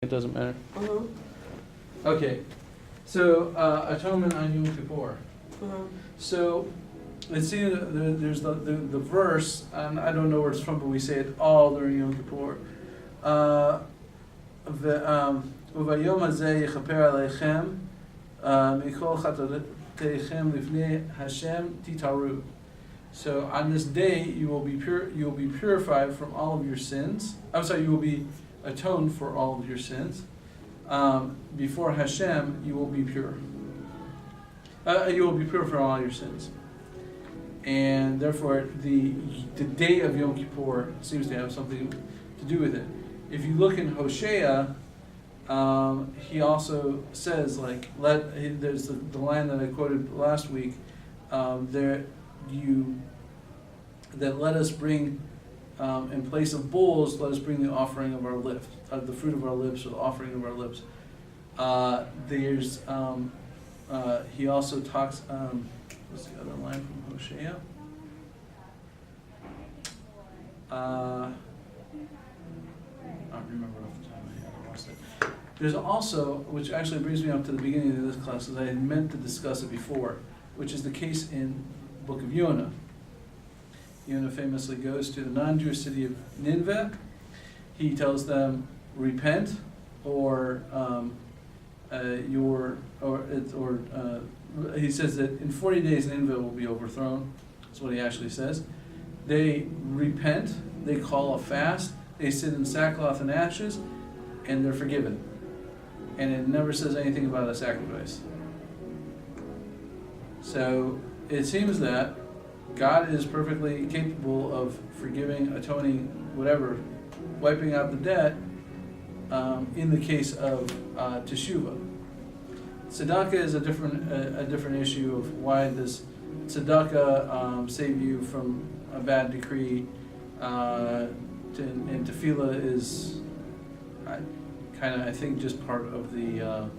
It doesn't matter. Mm-hmm. Okay, so atonement on Yom Kippur. Mm-hmm. So let's see, there's the verse, and I don't know where it's from, but we say it all during Yom Kippur. Uvayom hazeh yechaper aleichem mikol chatoteichem lifnei Hashem titaru. So on this day you will be pure. You will be purified from all of your sins. I'm sorry. You will be atoned for all of your sins. Before Hashem, you will be pure. You will be pure for all your sins. And therefore, the day of Yom Kippur seems to have something to do with it. If you look in Hosea, he also says, there's the line that I quoted last week, that let us bring, in place of bulls, let us bring the offering of our lips, the fruit of our lips, or the offering of our lips. He also talks, what's the other line from Hosea? I don't remember off the top of my head, I lost it. There's also, which actually brings me up to the beginning of this class, as I had meant to discuss it before, which is the case in the book of Yonah. Yonah famously goes to the non-Jewish city of Nineveh. He tells them, repent, or he says that in 40 days Nineveh will be overthrown. That's what he actually says. They repent, they call a fast, they sit in sackcloth and ashes, and they're forgiven. And it never says anything about a sacrifice. So it seems that God is perfectly capable of forgiving, atoning, whatever, wiping out the debt in the case of teshuvah. Tzedakah is a different issue of why does tzedakah save you from a bad decree, and tefillah is I think just part of the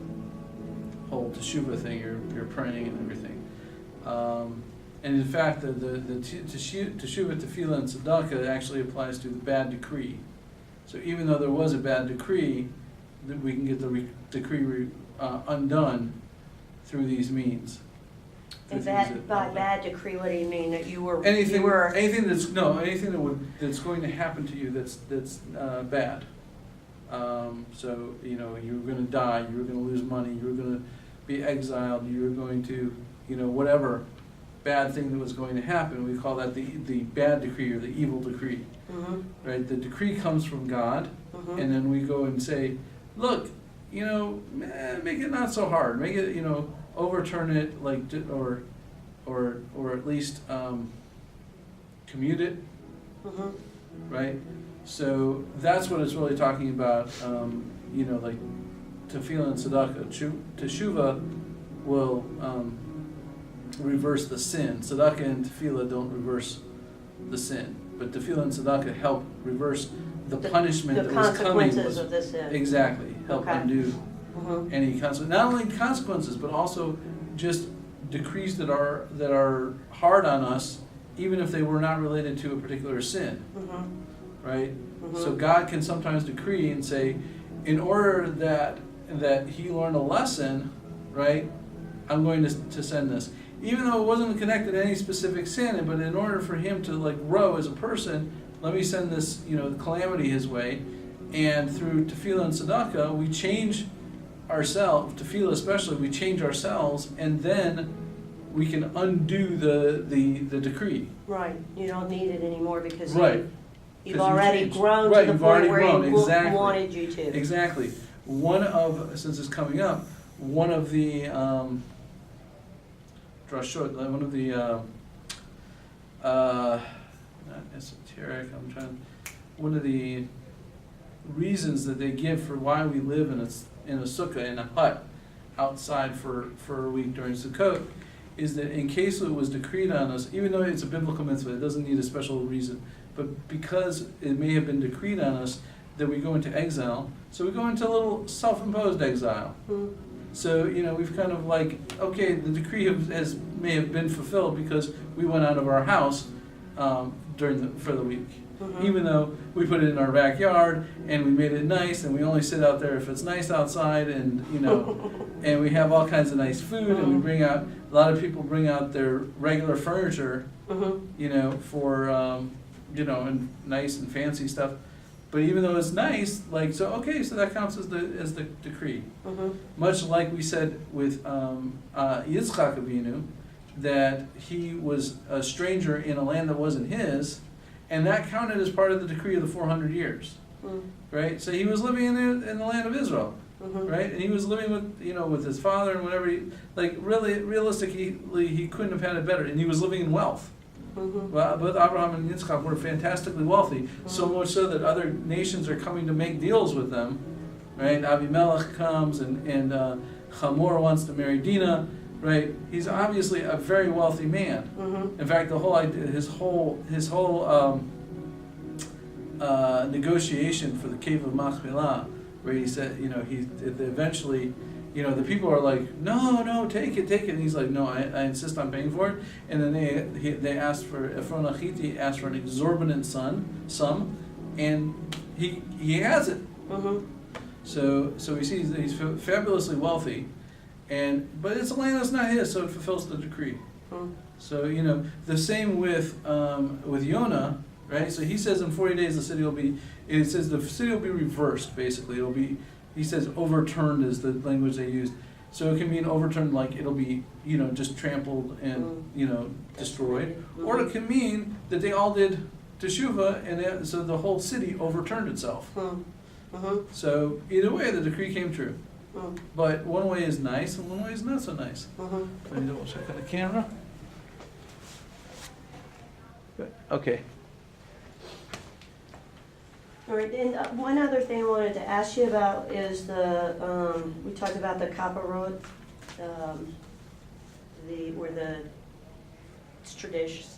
whole teshuvah thing. You're praying and everything. And in fact, the teshuvah, tefillah, and tzedakah actually applies to the bad decree. So even though there was a bad decree, we can get the decree undone through these means. And by bad decree, what do you mean? That anything that's going to happen to you that's bad. So you're going to die, you're going to lose money, you're going to be exiled, you're going to whatever bad thing that was going to happen. We call that the bad decree or the evil decree. Mm-hmm. Right? The decree comes from God, mm-hmm. and then we go and say, look, make it not so hard. Make it, overturn it, or at least commute it. Mm-hmm. Right? So that's what it's really talking about. Like tefillah and tzedakah. Teshuvah will reverse the sin. Tzedakah and tefillah don't reverse the sin, but tefillah and tzedakah help reverse the punishment that was coming. The consequences of the sin. Exactly. Help undo mm-hmm. any consequences. Not only consequences, but also just decrees that are hard on us, even if they were not related to a particular sin. Mm-hmm. Right? Mm-hmm. So God can sometimes decree and say, in order that he learned a lesson, right, I'm going to send this. Even though it wasn't connected to any specific sin, but in order for him to grow as a person, let me send this calamity his way. And through tefillah and tzedakah, we change ourselves, tefillah especially, we change ourselves, and then we can undo the decree. Right. You don't need it anymore because right. You've already grown to the point where he wanted you to. Exactly. Since it's coming up, one of the drashot, one of the not esoteric, one of the reasons that they give for why we live in a sukkah, in a hut, outside for a week during Sukkot, is that in case it was decreed on us, even though it's a biblical mitzvah, it doesn't need a special reason, but because it may have been decreed on us that we go into exile, so we go into a little self-imposed exile. Mm-hmm. So, we've kind of okay, the decree may have been fulfilled because we went out of our house for the week. even though we put it in our backyard and we made it nice, and we only sit out there if it's nice outside, and and we have all kinds of nice food, and we bring out, a lot of people bring out their regular furniture, for and nice and fancy stuff. But even though it's nice, so that counts as the decree. Much like we said with Yitzchak Avinu, that he was a stranger in a land that wasn't his, and that counted as part of the decree of the 400 years, right? So he was living in the land of Israel, right? And he was living with his father and whatever. Really, realistically, he couldn't have had it better, and he was living in wealth. Well, both Abraham and Yitzchak were fantastically wealthy, so much so that other nations are coming to make deals with them, right? Abimelech comes, and Hamor wants to marry Dinah, right? He's obviously a very wealthy man. In fact, the whole idea, his whole negotiation for the cave of Machpelah, where he said, he eventually. The people are like, no, take it, and he's like, no, I insist on paying for it. And then they asked for, Ephron Achiti asked for an exorbitant sum, and he has it. So we see he's fabulously wealthy, but it's a land that's not his, so it fulfills the decree. So the same with Yonah, right? So he says in 40 days the city will be reversed, basically. It'll be. He says overturned is the language they used. So it can mean overturned, like it'll be, just trampled and, destroyed. Or it can mean that they all did teshuvah, and so the whole city overturned itself. So either way, the decree came true. But one way is nice, and one way is not so nice. Let me double check on the camera. Good. Okay. All right, and one other thing I wanted to ask you about is we talked about the kaparot, where it's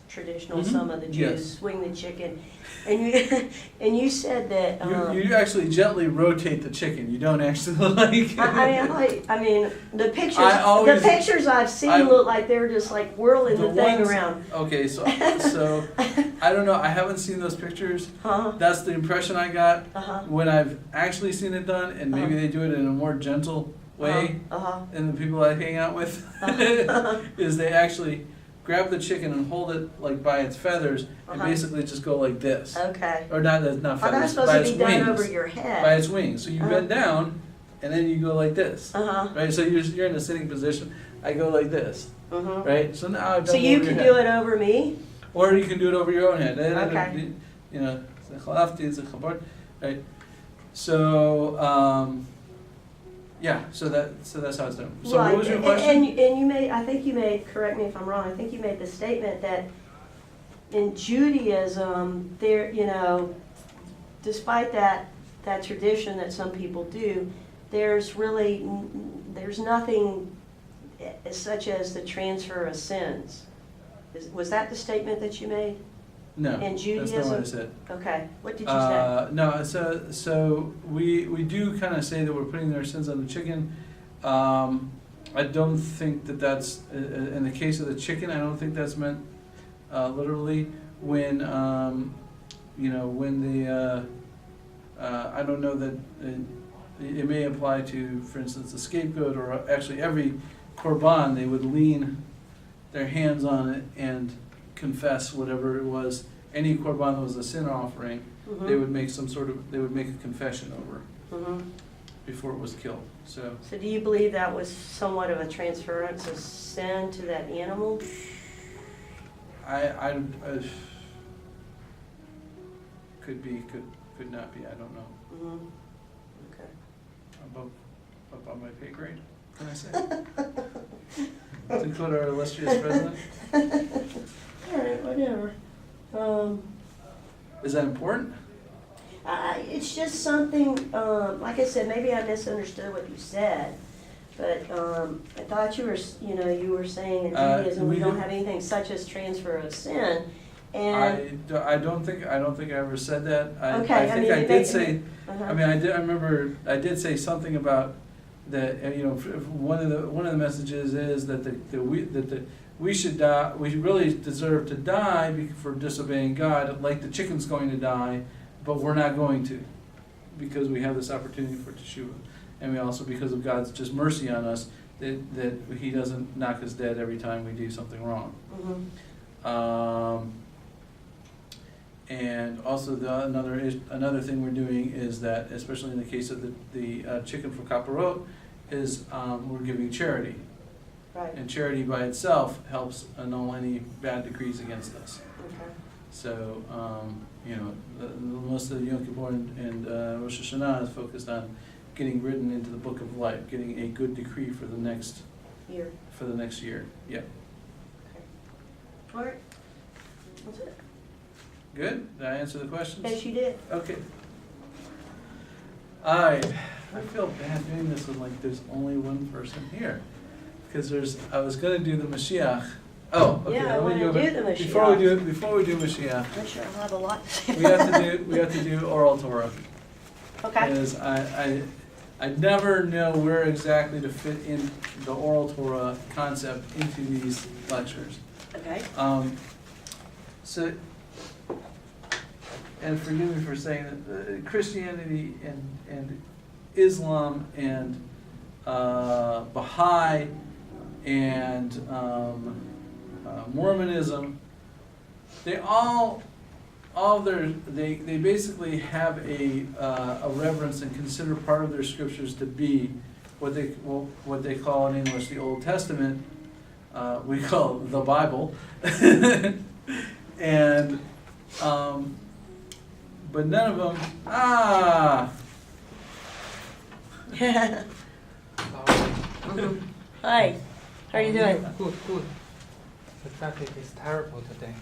traditional, some of the Jews swing the chicken, and you said that you actually gently rotate the chicken. You don't actually I mean the pictures I've seen look like they're just like whirling the thing around. Okay, so I don't know. I haven't seen those pictures. That's the impression I got when I've actually seen it done, and maybe they do it in a more gentle way. And the people I hang out with is they actually grab the chicken and hold it by its feathers, and basically just go like this. Okay. Or not feathers, by its wings. Done over your head. By its wings. So you bend down, and then you go like this. Right. So you're in a sitting position. I go like this. Right. So now I've done. So you can do it over me. Or you can do it over your own head. Okay. Right. So so that's how it's done. So right. What was your question? And you made, correct me if I'm wrong, I think you made the statement that in Judaism, there, despite that tradition that some people do, there's nothing such as the transfer of sins. Was that the statement that you made? No, in Judaism? That's not what I said. Okay, what did you say? No, so we do kind of say that we're putting their sins on the chicken. I don't think that's, in the case of the chicken, I don't think that's meant literally. When, I don't know that it may apply to, for instance, the scapegoat, or actually every korban, they would lean their hands on it and confess whatever it was. Any korban that was a sin offering, they would make a confession over before it was killed. So do you believe that was somewhat of a transference of sin to that animal? I could be, could not be. I don't know. Okay. Up on my pay grade, can I say? To include our illustrious president. All right, whatever. Is that important? It's just something, like I said, maybe I misunderstood what you said, but I thought you were saying in Judaism we don't have anything such as transfer of sin. And I don't think I ever said that. I think I did say. I mean, I remember I did say something about that. One of the messages is that we should die, we really deserve to die for disobeying God, like the chicken's going to die, but we're not going to, because we have this opportunity for teshuvah. And we also, because of God's just mercy on us, that He doesn't knock us dead every time we do something wrong. And also another thing we're doing is that, especially in the case of the chicken for kaparot, is we're giving charity. Right. And charity by itself helps annul any bad decrees against us. Okay. So, most of the Yom Kippur and Rosh Hashanah is focused on getting written into the book of life, getting a good decree for the next year. Yeah. Okay. All right. That's it. Good? Did I answer the questions? Yes, you did. Okay. Alright. I feel bad doing this when there's only one person here. Because I was gonna do the Mashiach. Oh, okay. Yeah, I want to do the Mashiach. Before we do Mashiach, I'm sure I'll have a lot to say. we have to do oral Torah. Okay. Because I never know where exactly to fit in the oral Torah concept into these lectures. Okay. So, and forgive me for saying that Christianity and Islam and Baha'i and Mormonism, they basically have a reverence and consider part of their scriptures to be what they call in English the Old Testament. We call it the Bible, and but none of them. Hi. How are you doing? Good. The traffic is terrible today.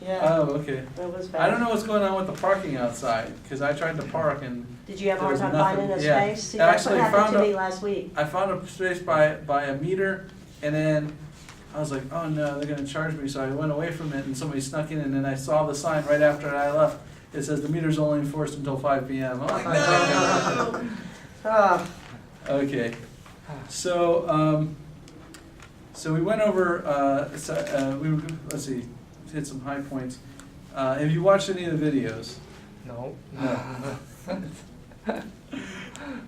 Yeah. Oh, okay. That was bad. I don't know what's going on with the parking outside, because I tried to park and Did you have a there hard was time nothing. finding a Yeah. space? See, I that's what actually happened to found me last week. I found a space by a meter, and then I was like, oh no, they're going to charge me, so I went away from it, and somebody snuck in, and then I saw the sign right after I left. It says the meter's only enforced until 5 p.m. I'm like, no! Oh, Okay. So we went over, let's see, hit some high points. Have you watched any of the videos? No.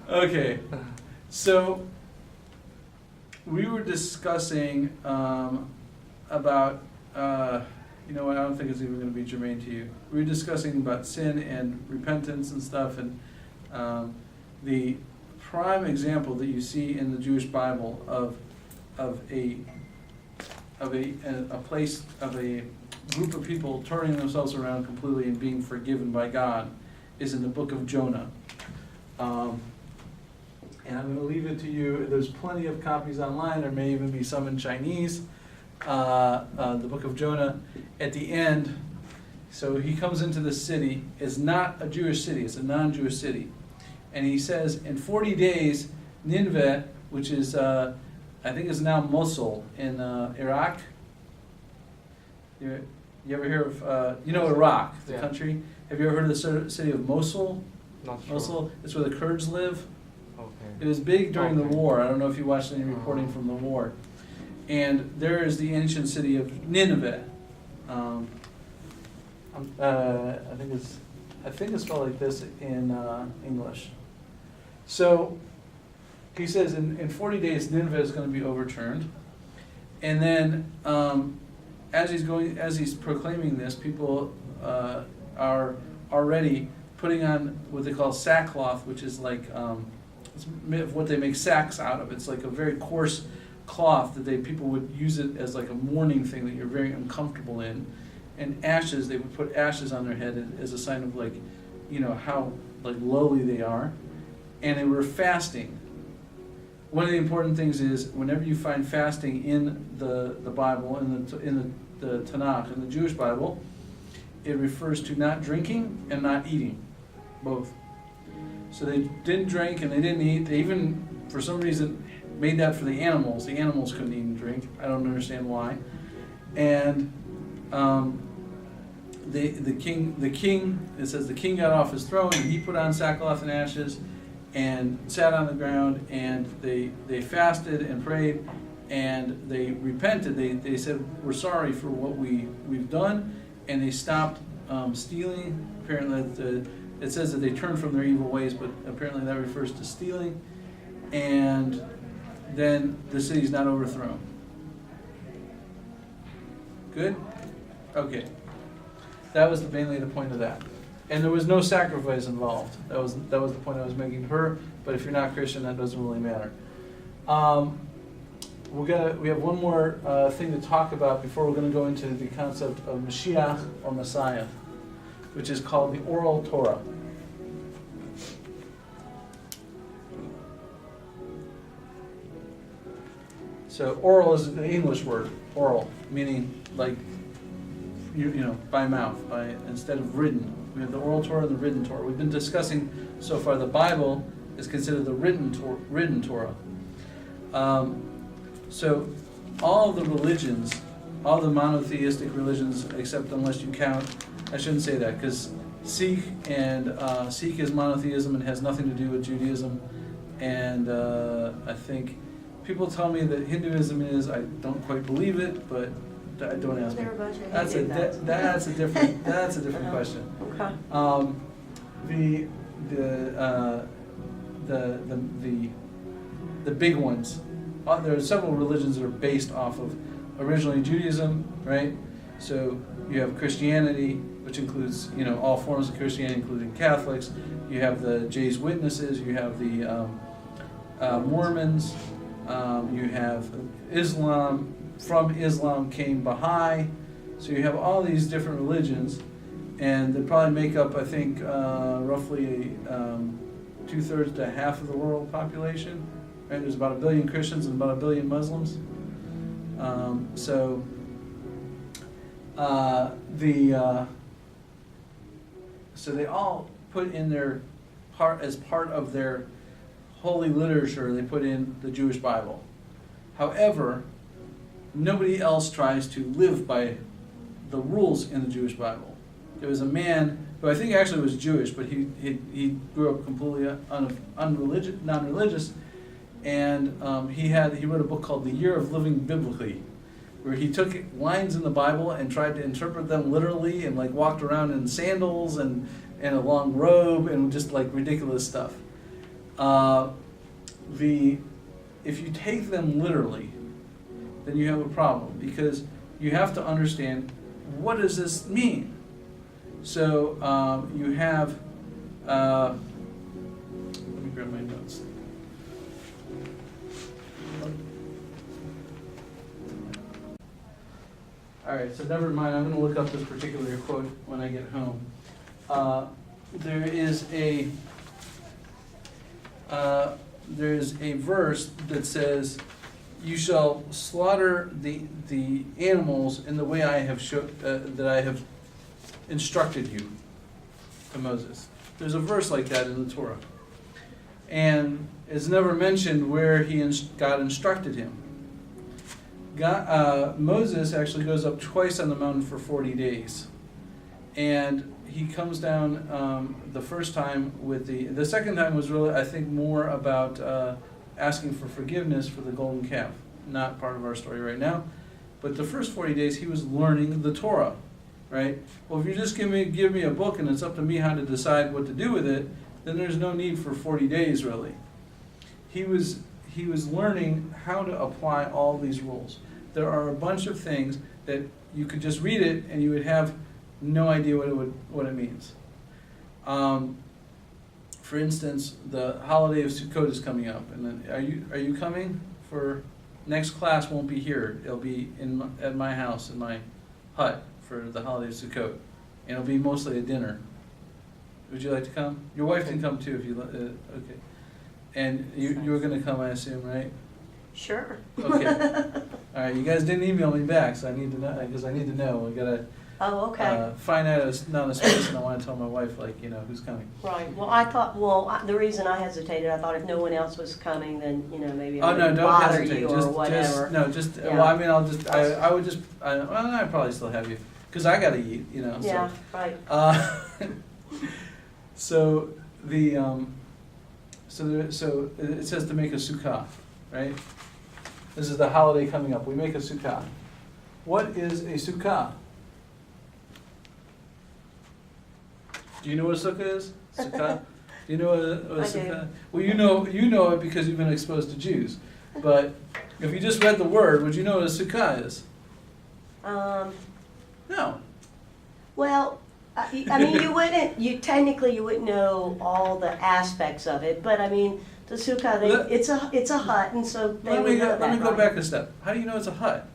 Okay. So we were discussing about, you know what, I don't think it's even going to be germane to you. We were discussing about sin and repentance and stuff, and the prime example that you see in the Jewish Bible of a place, of a group of people turning themselves around completely and being forgiven by God is in the book of Jonah. And I'm going to leave it to you. There's plenty of copies online. There may even be some in Chinese. The book of Jonah, at the end, so he comes into the city. It's not a Jewish city. It's a non-Jewish city. And he says, in 40 days, Nineveh, which is, I think is now Mosul in Iraq. You ever hear of, Iraq, the Yeah. country? Have you ever heard of the city of Mosul? Not sure. Mosul, it's where the Kurds live. Okay. It was big during the Okay. war. I don't know if you watched any reporting from the war. And there is the ancient city of Nineveh. I think it's spelled like this in English. So he says in 40 days Nineveh is going to be overturned. And then as he's proclaiming this, people are already putting on what they call sackcloth, which is like it's what they make sacks out of. It's like a very coarse cloth that people would use it as like a mourning thing that you're very uncomfortable in. And ashes, they would put ashes on their head as a sign of how lowly they are. And they were fasting. One of the important things is whenever you find fasting in the Bible, in the Tanakh, in the Jewish Bible, it refers to not drinking and not eating, both. So they didn't drink and they didn't eat. They even, for some reason, made that for the animals. The animals couldn't eat and drink. I don't understand why. And the king, it says the king got off his throne and he put on sackcloth and ashes and sat on the ground, and they fasted and prayed, and they repented. They said, we're sorry for what we've done, and they stopped stealing. Apparently, it says that they turned from their evil ways, but apparently that refers to stealing. And then the city's not overthrown. Good? Okay. That was mainly the point of that. And there was no sacrifice involved. That was the point I was making to her. But if you're not Christian, that doesn't really matter. We have one more thing to talk about before we're going to go into the concept of Mashiach or Messiah, which is called the oral Torah. So oral is the English word, oral, meaning like you know, by mouth, instead of written. We have the oral Torah and the written Torah. We've been discussing so far the Bible is considered the written Torah. So all the religions, all the monotheistic religions, except unless you count, I shouldn't say that, because Sikh is monotheism and has nothing to do with Judaism. And I think people tell me that Hinduism is. I don't quite believe it, but don't ask me. That's a different question. Okay. The big ones. There are several religions that are based off of originally Judaism, right? So you have Christianity, which includes all forms of Christianity, including Catholics. You have the Jehovah's Witnesses. You have the Mormons. You have Islam. From Islam came Baha'i. So you have all these different religions, and they probably make up, I think, roughly 2/3 to half of the world population. Right? There's about 1 billion Christians and about 1 billion Muslims. So they all put in their as part of their holy literature. They put in the Jewish Bible. However, nobody else tries to live by the rules in the Jewish Bible. There was a man who I think actually was Jewish, but he grew up completely non-religious, and he wrote a book called The Year of Living Biblically, where he took lines in the Bible and tried to interpret them literally, and like walked around in sandals and a long robe and just like ridiculous stuff. If you take them literally, then you have a problem, because you have to understand, what does this mean? So you have, let me grab my notes. All right, so never mind, I'm going to look up this particular quote when I get home. There is a verse that says, "You shall slaughter the animals in the way I have that I have instructed you," to Moses. There's a verse like that in the Torah, and it's never mentioned where God instructed him. Moses actually goes up twice on the mountain for 40 days, and he comes down the first time with the second time was really, I think, more about asking for forgiveness for the golden calf. Not part of our story right now. But the first 40 days he was learning the Torah, right? Well, if you just give me a book and it's up to me how to decide what to do with it, then there's no need for 40 days really. He was learning how to apply all these rules. There are a bunch of things that you could just read it and you would have no idea what it means. For instance, the holiday of Sukkot is coming up, and then are you coming? For next class won't be here. It'll be at my house, in my hut, for the holiday of Sukkot, and it'll be mostly a dinner. Would you like to come? Your wife can come too if you okay. And you were going to come, I assume, right? Sure. Okay. All right. You guys didn't email me back, so I need to know, because I need to know. We gotta. Oh, okay. Find out it's not a space, and I want to tell my wife, who's coming. Right. Well, the reason I hesitated, I thought if no one else was coming, then, maybe I Oh, no, wouldn't don't bother hesitate. you or whatever. Yeah. Well, I mean, I'd probably still have you, because I got to eat, Yeah, right. So it says to make a sukkah, right? This is the holiday coming up. We make a sukkah. What is a sukkah? Do you know what a sukkah is? Sukkah? Do you know what a I sukkah? do. Well, you know it because you've been exposed to Jews. But if you just read the word, would you know what a sukkah is? No. Well, I mean, you wouldn't know all the aspects of it, but I mean, the sukkah, it's a hut, and so they would know that. Let me go right? back a step. How do you know it's a hut?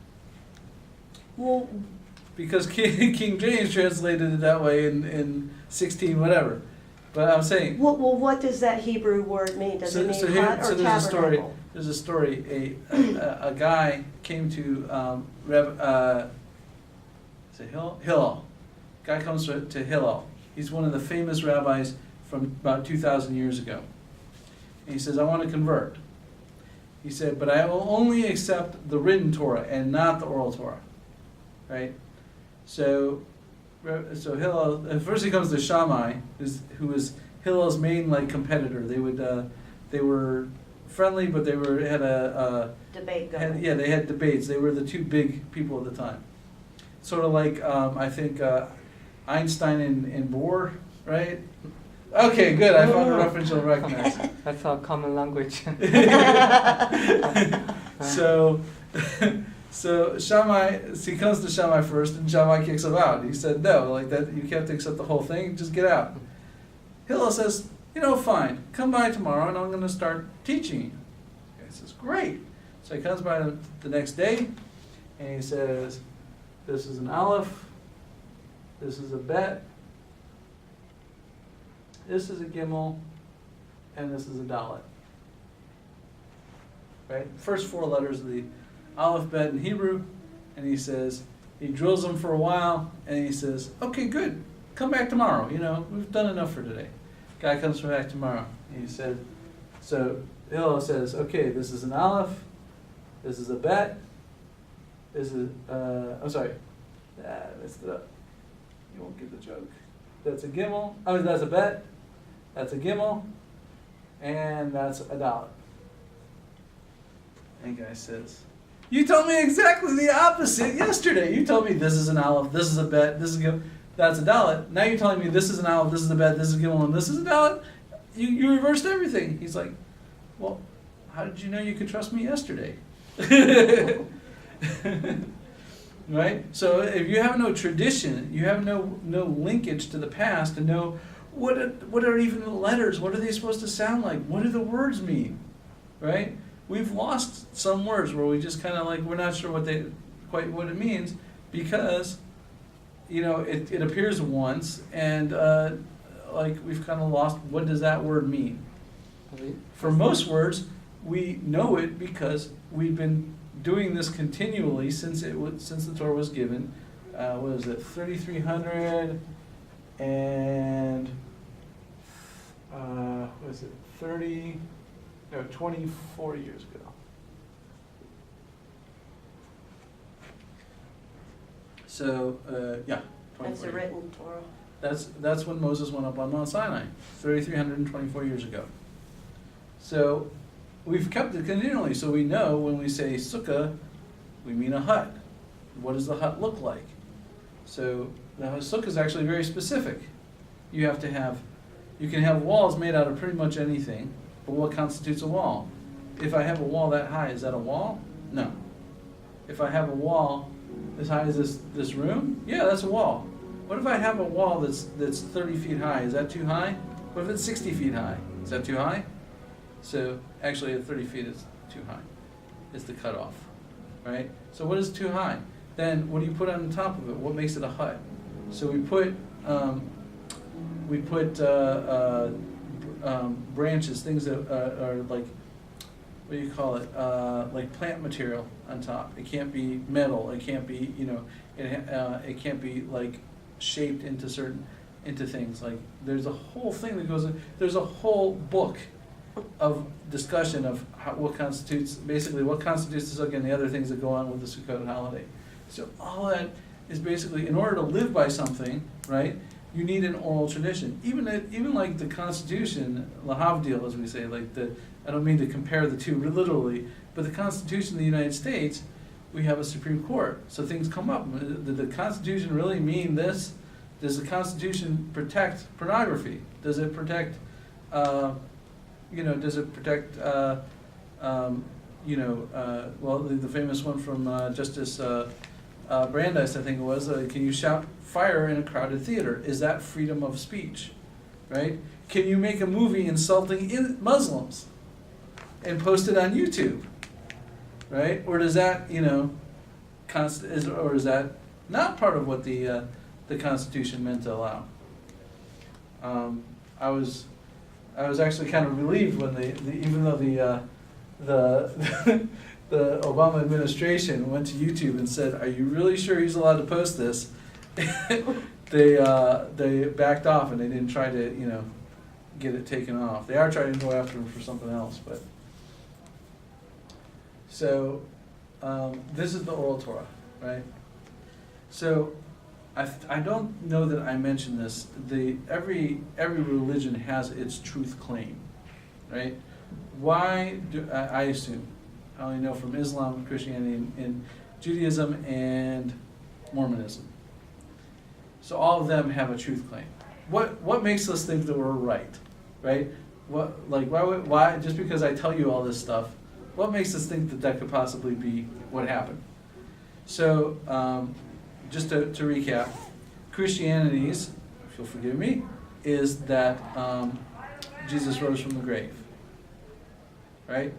Well, Because King James translated it that way in 16 whatever. But I'm saying. well, what does that Hebrew word mean? Does it mean hut or tabernacle? There's a story. A guy came to Hillel. Guy comes to Hillel. He's one of the famous rabbis from about 2,000 years ago. And he says, I want to convert. He said, but I will only accept the written Torah and not the oral Torah. Right? So Hillel, first he comes to Shammai, who was Hillel's main competitor. They were friendly, but they had a Debate going. they had debates. They were the two big people at the time. Sort of like I think Einstein and Bohr, right? Okay, good. I found a reference you'll recognize. That's our common language. So Shammai, he comes to Shammai first, and Shammai kicks him out. He said, no, like that, you have to accept the whole thing, just get out. Hillel says, fine, come by tomorrow, and I'm going to start teaching you. He says, great. So he comes by the next day, and he says, this is an aleph, this is a bet, this is a gimel, and this is a dalet. Right? First four letters of the aleph, bet in Hebrew, and he drills them for a while, and he says, okay, good, come back tomorrow, we've done enough for today. Guy comes back tomorrow, and he said, so Hillel says, okay, this is an aleph, this is a bet, this is, messed it up. You won't get the joke. That's a gimel, that's a bet, that's a gimel, and that's a dalet. And guy says, you told me exactly the opposite yesterday. You told me this is an aleph, this is a bet, this is a gimel, that's a dalet. Now you're telling me this is an aleph, this is a bet, this is a gimel, and this is a dalet? You reversed everything. He's like, well, how did you know you could trust me yesterday? Right? So if you have no tradition, you have no linkage to the past to know what are even the letters, what are they supposed to sound like, what do the words mean, right? We've lost some words where we just kind of we're not sure what it means because it appears once and we've kind of lost what does that word mean. For most words, we know it because we've been doing this continually since the Torah was given. What is it? 3,300 and what is it? 24 years ago. So yeah. That's a written Torah. That's when Moses went up on Mount Sinai, 3,324 years ago. So we've kept it continually, so we know when we say sukkah, we mean a hut. What does the hut look like? So the sukkah is actually very specific. You can have walls made out of pretty much anything, but what constitutes a wall? If I have a wall that high, is that a wall? No. If I have a wall as high as this room, yeah, that's a wall. What if I have a wall that's 30 feet high? Is that too high? What if it's 60 feet high? Is that too high? So actually at 30 feet is too high. It's the cutoff, right? So what is too high? Then what do you put on the top of it? What makes it a hut? So we put branches, things that are like, what do you call it? Like plant material on top. It can't be metal. It can't be, it can't be like shaped into things. Like there's a whole thing that goes. There's a whole book of discussion of what constitutes the sukkah and the other things that go on with the Sukkot holiday. So all that is basically, in order to live by something, right? you need an oral tradition. Even like the Constitution, lahavdil, as we say, I don't mean to compare the two literally, but the Constitution of the United States, we have a Supreme Court, so things come up. Did the Constitution really mean this? Does the Constitution protect pornography? Does it protect, does it protect, the famous one from Justice Brandeis, I think it was, can you shout fire in a crowded theater? Is that freedom of speech, right? Can you make a movie insulting Muslims and post it on YouTube, right? Or does that, or is that not part of what the Constitution meant to allow? I was actually kind of relieved when even though the the Obama administration went to YouTube and said, "Are you really sure he's allowed to post this?" They backed off and they didn't try to get it taken off. They are trying to go after him for something else, but so this is the oral Torah, right? So I don't know that I mentioned this. Every religion has its truth claim, right? Why do I assume? I only know from Islam, Christianity, and Judaism, and Mormonism. So all of them have a truth claim. What makes us think that we're right? Why just because I tell you all this stuff, what makes us think that could possibly be what happened? So just to recap, Christianity's, if you'll forgive me, is that Jesus rose from the grave, right?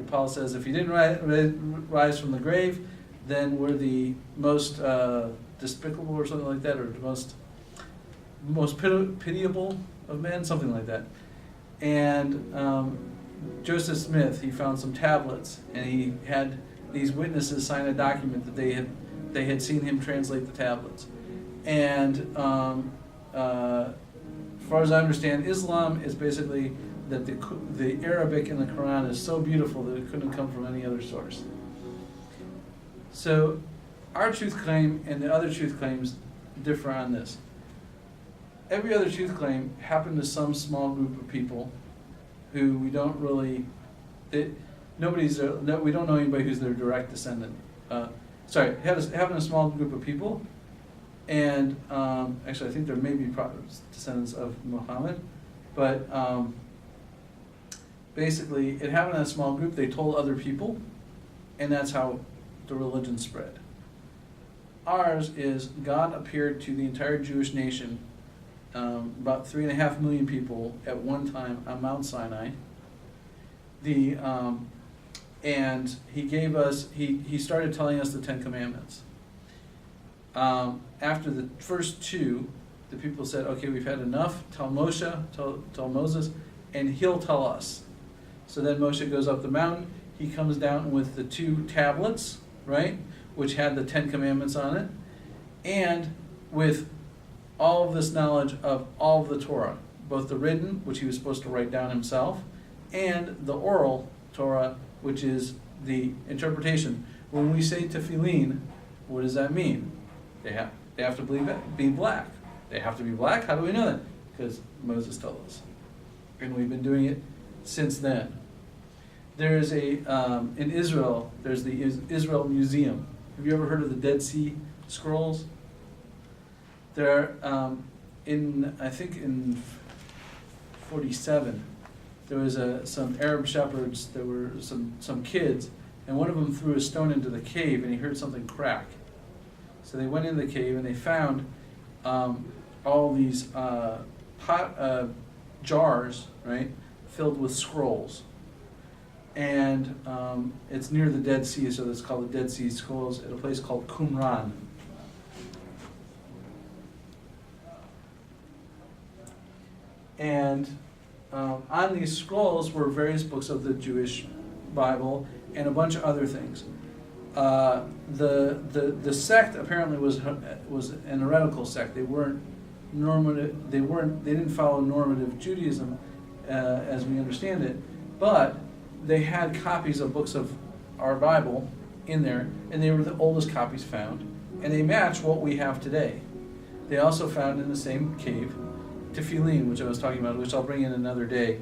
Paul says if he didn't rise from the grave, then we're the most despicable or something like that, or the most pitiable of men, something like that. And Joseph Smith, he found some tablets, and he had these witnesses sign a document that they had seen him translate the tablets. And as far as I understand, Islam is basically that the Arabic in the Quran is so beautiful that it couldn't come from any other source. So our truth claim and the other truth claims differ on this. Every other truth claim happened to some small group of people who we don't really, we don't know anybody who's their direct descendant. Happened to a small group of people, and actually I think there may be descendants of Muhammad, but basically it happened in a small group. They told other people, and that's how the religion spread. Ours is God appeared to the entire Jewish nation, about 3.5 million people at one time on Mount Sinai. And he gave us, he started telling us the Ten Commandments. After the first two, the people said, okay, we've had enough, tell Moses, and he'll tell us. So then Moshe goes up the mountain, he comes down with the 2 tablets, right, which had the 10 Commandments on it, and with all of this knowledge of all of the Torah, both the written, which he was supposed to write down himself, and the oral Torah, which is the interpretation. When we say tefillin, what does that mean? They have to be black. They have to be black? How do we know that? Because Moses told us. And we've been doing it since then. There's in Israel, there's the Israel Museum. Have you ever heard of the Dead Sea Scrolls? There, I think in 47, there was some Arab shepherds, there were some kids, and one of them threw a stone into the cave and he heard something crack. So they went in the cave and they found all these jars, right, filled with scrolls. And it's near the Dead Sea, so it's called the Dead Sea Scrolls at a place called Qumran. And on these scrolls were various books of the Jewish Bible and a bunch of other things. The sect apparently was an heretical sect. They weren't normative. They didn't follow normative Judaism as we understand it, but they had copies of books of our Bible in there, and they were the oldest copies found, and they match what we have today. they also found in the same cave tefillin, which I was talking about, which I'll bring in another day.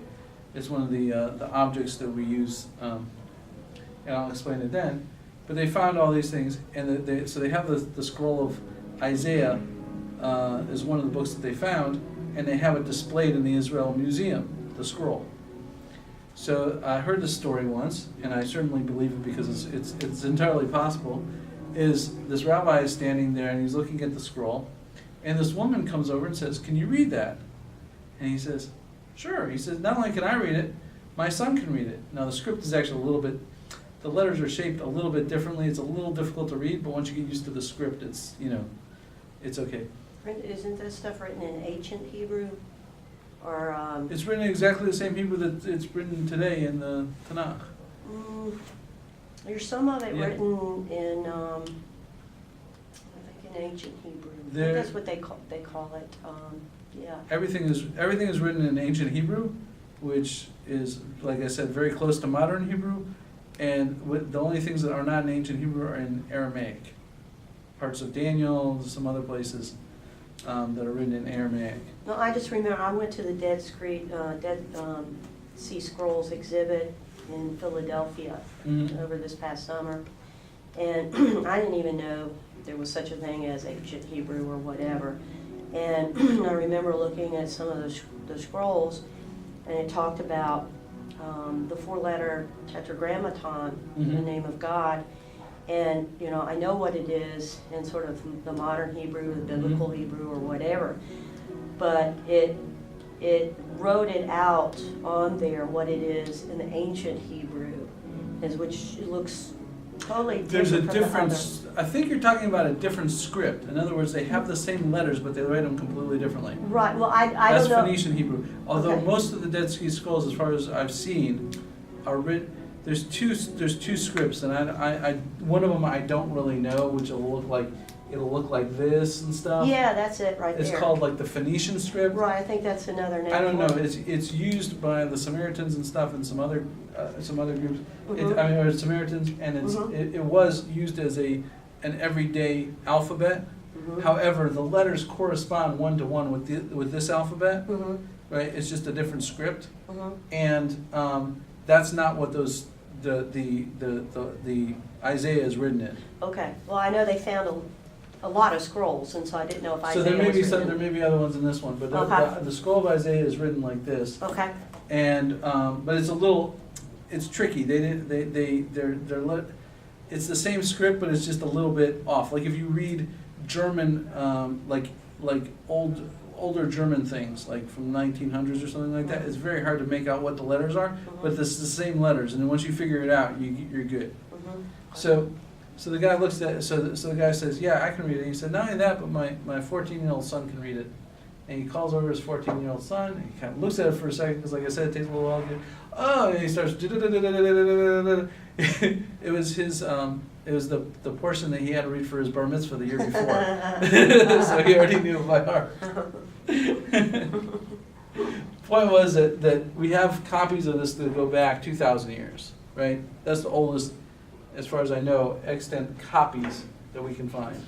It's one of the objects that we use, and I'll explain it then. But they found all these things, and so they have the scroll of Isaiah is one of the books that they found, and they have it displayed in the Israel Museum, the scroll. So I heard this story once, and I certainly believe it because it's entirely possible. Is this rabbi is standing there and he's looking at the scroll, and this woman comes over and says, "Can you read that?" And he says, "Sure." He says, "Not only can I read it, my son can read it." Now the script is actually a little bit, the letters are shaped a little bit differently. It's a little difficult to read, but once you get used to the script, it's it's okay. Isn't this stuff written in ancient Hebrew? Or It's written in exactly the same Hebrew that it's written today in the Tanakh. There's some of it Yeah. written in, I think in ancient Hebrew. I think There- that's what they call it. Yeah. Everything is written in ancient Hebrew, which is, like I said, very close to modern Hebrew. And the only things that are not in ancient Hebrew are in Aramaic. Parts of Daniel, some other places that are written in Aramaic. No, I just remember I went to the Dead Sea Scrolls exhibit in Philadelphia Mhm. over this past summer, and I didn't even know there was such a thing as ancient Hebrew or whatever. And I remember looking at some of the scrolls, and it talked about the four-letter tetragrammaton, the Mhm. name of God. And, I know what it is in sort of the modern Hebrew, the biblical Hebrew or whatever, but it wrote it out on there what it is in the ancient Hebrew, which looks totally different There's a from the difference. I think you're talking about a different script. In other words, they have the same letters, but they write them completely differently. other. Right, well, I That's don't know. Phoenician Hebrew. Although Okay. most of the Dead Sea Scrolls, as far as I've seen, are written. There's two scripts, and I one of them I don't really know, which it'll look like this and stuff. Yeah, that's it right there. It's called like the Phoenician script. Right, I think that's another name. I don't know. for it. It's used by the Samaritans and stuff, and some other groups. Mhm. Or Samaritans, and Mhm. it was used as an everyday alphabet. Mhm. However, the letters correspond one to one with this alphabet, Mhm. right? It's just a different script, Mhm. and that's not what the Isaiah is written in. Okay, well, I know they found a lot of scrolls, and so I didn't know if So Isaiah there may was be written. there may be other ones in this one, but Okay. the scroll of Isaiah is written like this. Okay, And but it's tricky. It's the same script, but it's just a little bit off. Like if you read German, like older German things, like from the 1900s or something like that, it's very hard to make out what the letters are. But it's the same letters, and then once you figure it out, you're good. mhm. So the guy looks at so the guy says, "Yeah, I can read it." He said, "Not only that, but my 14-year-old son can read it." And he calls over his 14-year-old son, and he kind of looks at it for a second, because like I said, it takes a little while to get, and he starts, it was his, it was the portion that he had to read for his bar mitzvah the year before. So he already knew it by heart. Point was that we have copies of this that go back 2,000 years, right? That's the oldest, as far as I know, extant copies that we can find.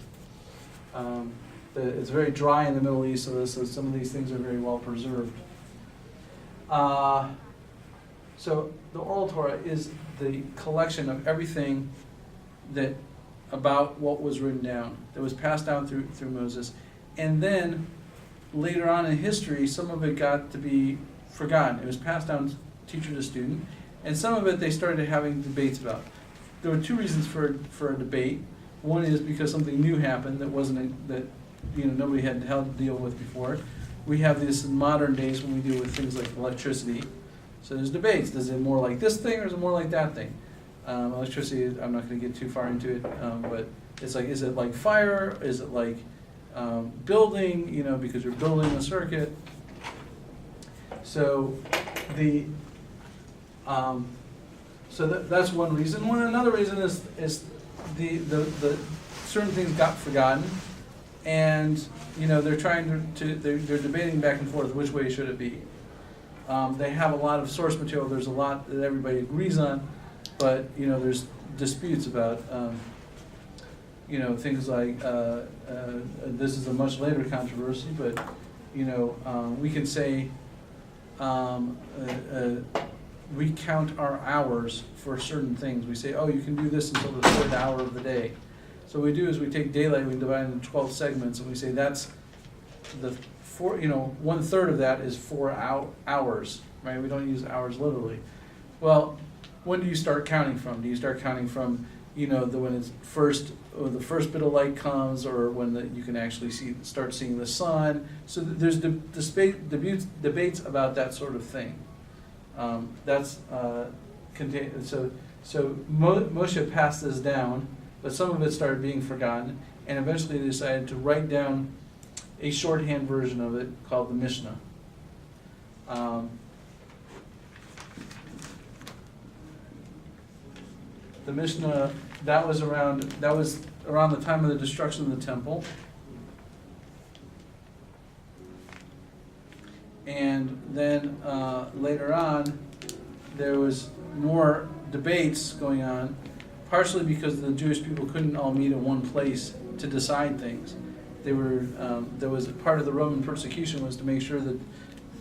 It's very dry in the Middle East, so some of these things are very well preserved. So the Oral Torah is the collection of everything that about what was written down, that was passed down through Moses. And then later on in history, some of it got to be forgotten. It was passed down teacher to student, and some of it they started having debates about. There were two reasons for a debate. One is because something new happened that nobody had to deal with before. We have this in modern days when we deal with things like electricity. So there's debates. Is it more like this thing or is it more like that thing? Electricity, I'm not going to get too far into it, but it's like, is it like fire? Is it like building? Because you're building a circuit. So that's one reason. Another reason is the certain things got forgotten, and they're trying they're debating back and forth which way should it be. They have a lot of source material. There's a lot that everybody agrees on, but there's disputes about things like, this is a much later controversy, but, we can say, we count our hours for certain things. We say, oh, you can do this until the third hour of the day. So what we do is we take daylight, we divide it into 12 segments, and we say that's the 1/3 of that is 4 hours, right? We don't use hours literally. Well, when do you start counting from? Do you start counting from, when it's the first bit of light comes, or when you can actually start seeing the sun? So there's debates about that sort of thing. So Moshe passed this down, but some of it started being forgotten, and eventually they decided to write down a shorthand version of it called the Mishnah. The Mishnah, that was around the time of the destruction of the temple. And then later on, there was more debates going on, partially because the Jewish people couldn't all meet in one place to decide things. There was part of the Roman persecution was to make sure that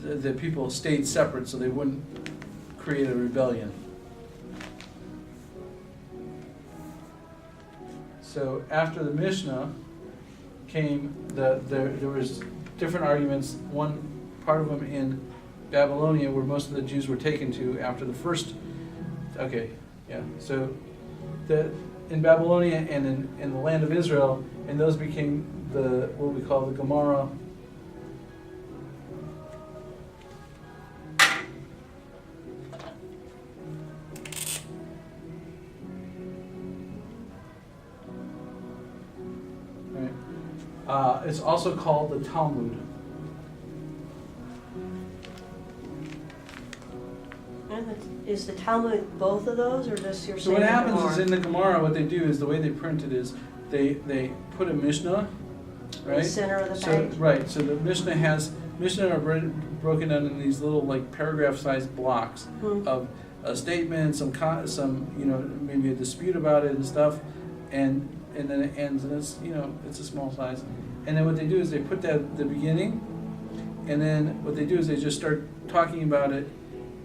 the people stayed separate so they wouldn't create a rebellion. So after the Mishnah came, there was different arguments. One part of them in Babylonia, where most of the Jews were taken to after the first. So in Babylonia and in the land of Israel, and those became what we call the Gemara. It's also called the Talmud. Is the Talmud both of those, or just you're saying? So what happens is in the Gemara, what they do is the way they print it is they put a Mishnah, right? In the center of the page. So the Mishnah are broken down in these little paragraph-sized blocks of a statement, some maybe a dispute about it and stuff, and then it ends, and it's a small size. And then what they do is they put that at the beginning, and then what they do is they just start talking about it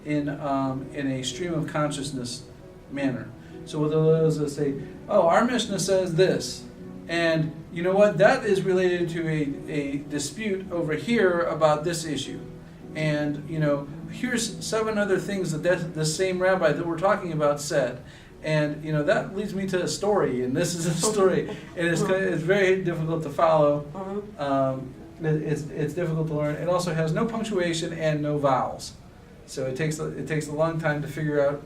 in a stream of consciousness manner. So what they'll do is say, oh, our Mishnah says this, and you know what, that is related to a dispute over here about this issue. And here's 7 other things that the same rabbi that we're talking about said. And that leads me to a story, and this is a story, and it's very difficult to follow. It's difficult to learn. It also has no punctuation and no vowels, so it takes a long time to figure out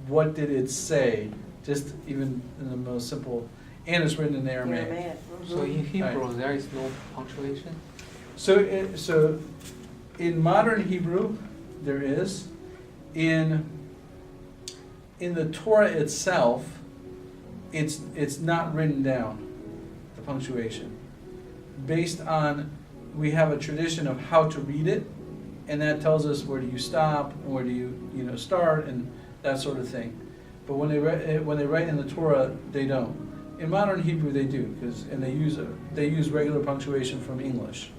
what did it say, just even in the most simple. And it's written in Aramaic. So in Hebrew, there is no punctuation? So in modern Hebrew, there is. In the Torah itself, it's not written down, the punctuation. Based on, we have a tradition of how to read it, and that tells us where do you stop, and where do you start, and that sort of thing. But when they write in the Torah, they don't. In modern Hebrew, they do, and they use regular punctuation from English,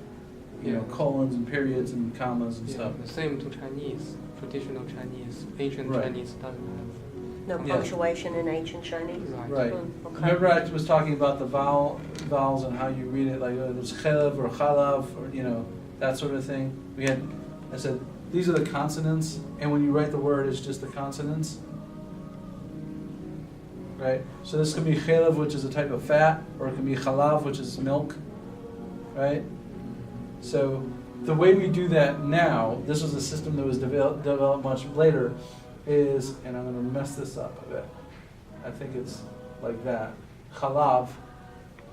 colons and periods and commas and stuff. The same to Chinese, traditional Chinese, ancient Chinese doesn't have. No punctuation in ancient Chinese? Right. Okay. Remember I was talking about the vowels and how you read it, like it's chelev or chalav, or that sort of thing. I said, these are the consonants, and when you write the word, it's just the consonants. Right? So this can be chelev, which is a type of fat, or it can be chalav, which is milk. Right? So the way we do that now, this was a system that was developed much later, is, and I'm going to mess this up a bit, I think it's like that, chalav,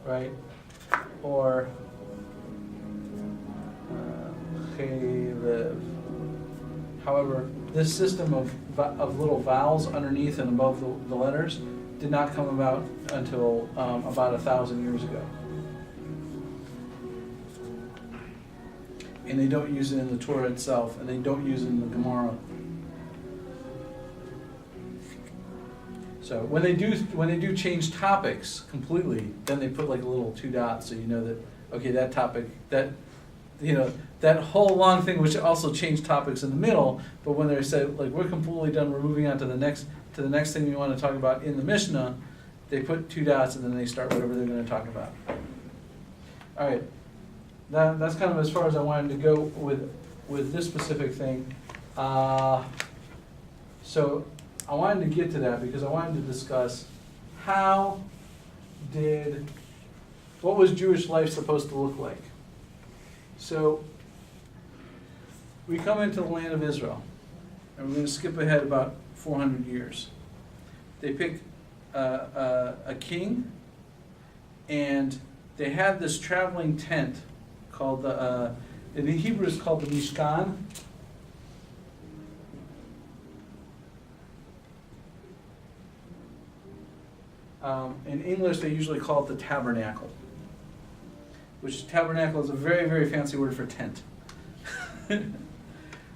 right, or chelev. However, this system of little vowels underneath and above the letters did not come about until about 1,000 years ago. And they don't use it in the Torah itself, and they don't use it in the Gemara. So So when they do change topics completely, then they put like a little 2 dots, so you know that, okay, that topic, that, you know, that whole long thing, which also changed topics in the middle, but when they said, like, we're completely done, we're moving on to the next thing we want to talk about in the Mishnah, they put 2 dots and then they start whatever they're going to talk about. All right, that's kind of as far as I wanted to go with this specific thing. So I wanted to get to that because I wanted to discuss what was Jewish life supposed to look like? So we come into the land of Israel, and we're going to skip ahead about 400 years. They pick a king, and they had this traveling tent called in the Hebrew it's called the Mishkan. In English, they usually call it the tabernacle, which tabernacle is a very, very fancy word for tent.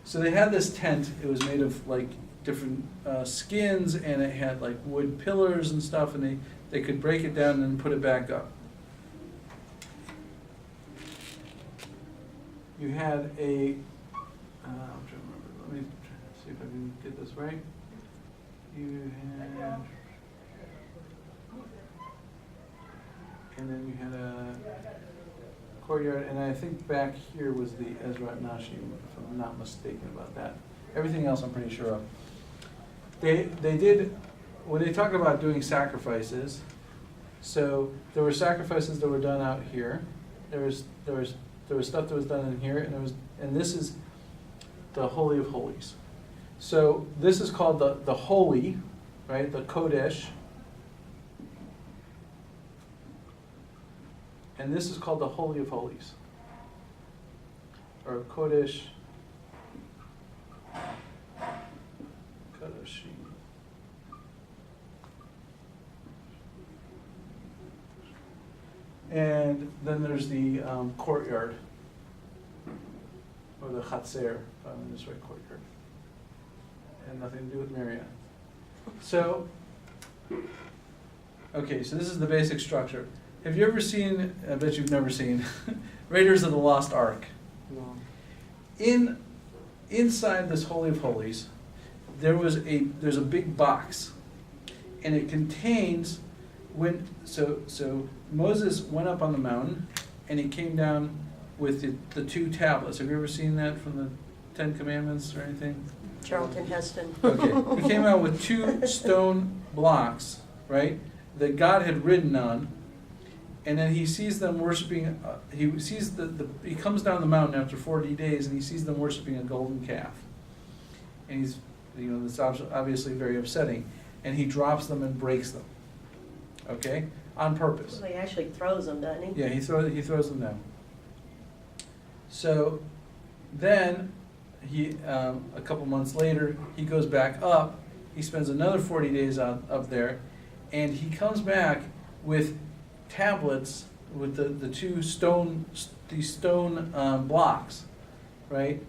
So they had this tent. It was made of like different skins, and it had like wood pillars and stuff, and they could break it down and then put it back up. You had I'm trying to remember. Let me see if I can get this right. You had, and then you had a courtyard, and I think back here was the Ezrat Nashim, if I'm not mistaken about that. Everything else I'm pretty sure of. They did, when they talk about doing sacrifices, so there were sacrifices that were done out here. There was stuff that was done in here, and this is the Holy of Holies. So this is called the Holy, right? The Kodesh. And this is called the Holy of Holies, or Kodesh. Kodeshi. And then there's the courtyard, or the Chatzer, if I'm in this right, courtyard. And nothing to do with Marianne. So, okay, so this is the basic structure. Have you ever seen, I bet you've never seen, Raiders of the Lost Ark? No. Inside this Holy of Holies, there's a big box, and it contains, so Moses went up on the mountain, and he came down with the 2 tablets. Have you ever seen that from the 10 Commandments or anything? Charlton Heston. Okay, he came out with 2 stone blocks, right, that God had written on. And then he sees them worshiping, he comes down the mountain after 40 days and he sees them worshiping a golden calf. And he's, that's obviously very upsetting. And he drops them and breaks them. Okay? On purpose. Well, he actually throws them, doesn't he? Yeah, he throws them down. So then, a couple months later, he goes back up. He spends another 40 days up there. And he comes back with tablets with these stone blocks, right,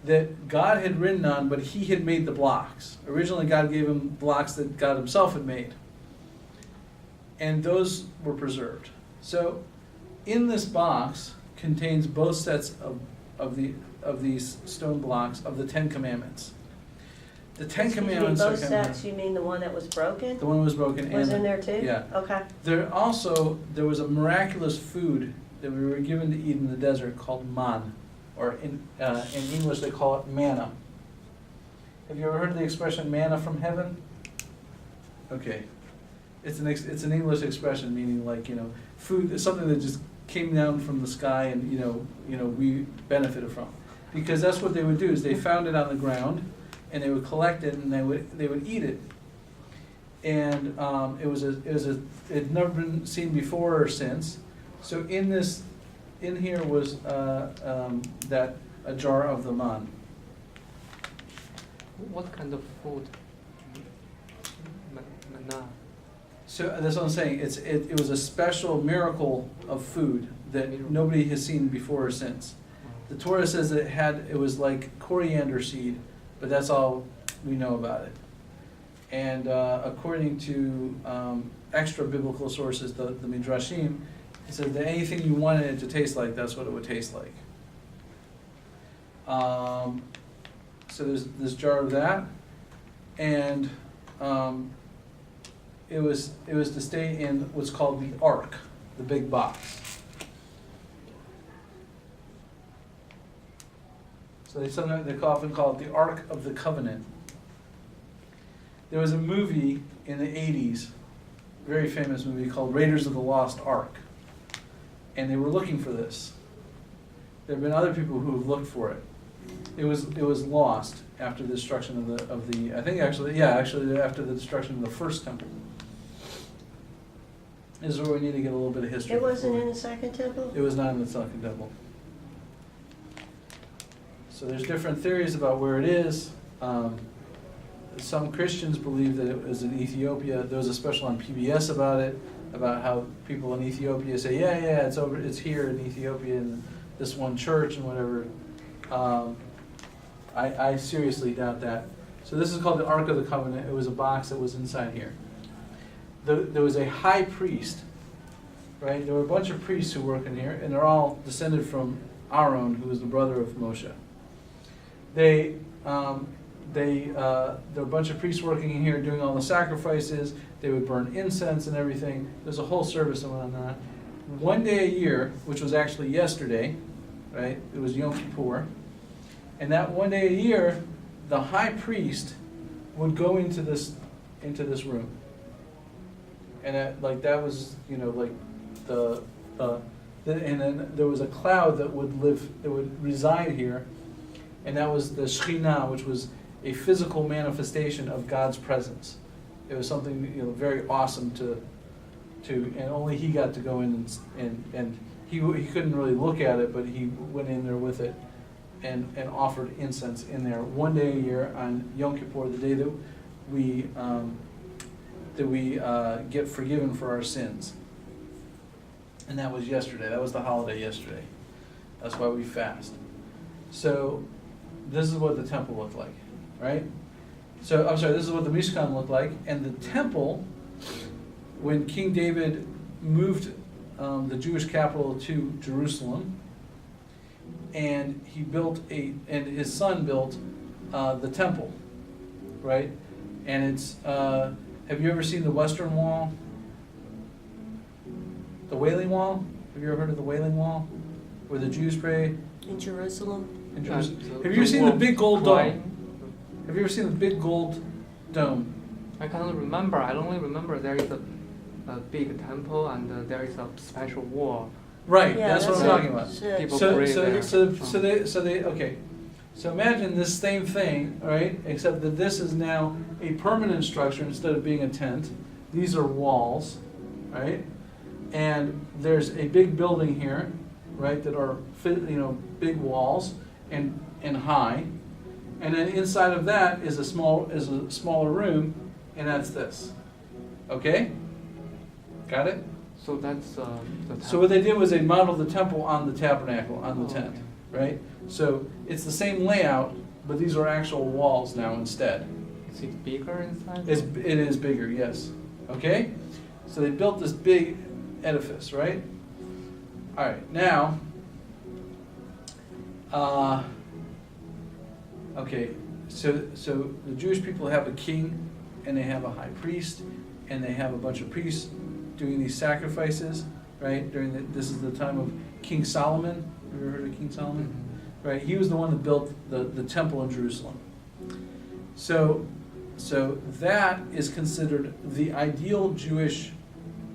that God had written on, but he had made the blocks. Originally God gave him blocks that God himself had made, and those were preserved. So in this box contains both sets of these stone blocks of the 10 Commandments. The 10 Commandments are both sets, you mean the one that was broken? The one that was broken. Was in there too? Yeah. Okay. There was a miraculous food that we were given to eat in the desert called man, or in English they call it manna. Have you ever heard of the expression manna from heaven? Okay. It's an English expression meaning like, food, something that just came down from the sky and, we benefited from. Because that's what they would do, is they found it on the ground, and they would collect it and they would eat it, and it had never been seen before or since. So in here was a jar of the man. What kind of food? Manna. So that's what I'm saying. It was a special miracle of food that nobody has seen before or since. The Torah says that it was like coriander seed. But that's all we know about it. And according to extra biblical sources, the Midrashim, it says that anything you wanted it to taste like, that's what it would taste like. So there's this jar of that, and it was to stay in what's called the Ark, the big box. So they often call it the Ark of the Covenant. There was a movie in the 80s, very famous movie called Raiders of the Lost Ark, and they were looking for this. There have been other people who have looked for it. It was lost after the destruction of the after the destruction of the first temple. This is where we need to get a little bit of history. It wasn't in the second temple? It was not in the second temple. So there's different theories about where it is. Some Christians believe that it was in Ethiopia. There was a special on PBS about it, about how people in Ethiopia say, yeah, it's here in Ethiopia in this one church and whatever. I seriously doubt that. So this is called the Ark of the Covenant. It was a box that was inside here. There was a high priest, right? There were a bunch of priests who work in here, and they're all descended from Aaron, who was the brother of Moshe. There were a bunch of priests working in here doing all the sacrifices. They would burn incense and everything. There's a whole service on that. One day a year, which was actually yesterday, right? It was Yom Kippur. And that one day a year, the high priest would go into this room. And that was, and then there was a cloud that would reside here, and that was the Shekhinah, which was a physical manifestation of God's presence. It was something very awesome to and only he got to go in and he couldn't really look at it, but he went in there with it and offered incense in there one day a year on Yom Kippur, the day that we get forgiven for our sins. And that was yesterday. That was the holiday yesterday. That's why we fast. So this is what the temple looked like, right? So, I'm sorry, this is what the Mishkan looked like. And the temple, when King David moved the Jewish capital to Jerusalem, and and his son built the temple, right? And it's, have you ever seen the Western Wall? The Wailing Wall? Have you ever heard of the Wailing Wall? Where the Jews pray? In Jerusalem? Have you ever seen the big gold dome? Have you ever seen the big gold dome? I can't remember. I only remember there is a big temple and there is a special wall. Right, Yeah, that's what I'm talking about. People pray there. So imagine this same thing, right? Except that this is now a permanent structure instead of being a tent. These are walls, right? And there's a big building here, right? That are big walls and high. And then inside of that is a smaller room, and that's this. Okay? Got it? So that's the temple. So what they did was they modeled the temple on the tabernacle, on the tent, right? So it's the same layout, but these are actual walls now instead. Is it bigger inside? It is bigger, yes. Okay? So they built this big edifice, right? All right, now, okay, so the Jewish people have a king, and they have a high priest, and they have a bunch of priests doing these sacrifices, right? This is the time of King Solomon. Have you ever heard of King Solomon? Mm-hmm. Right, he was the one that built the temple in Jerusalem. So that is considered the ideal Jewish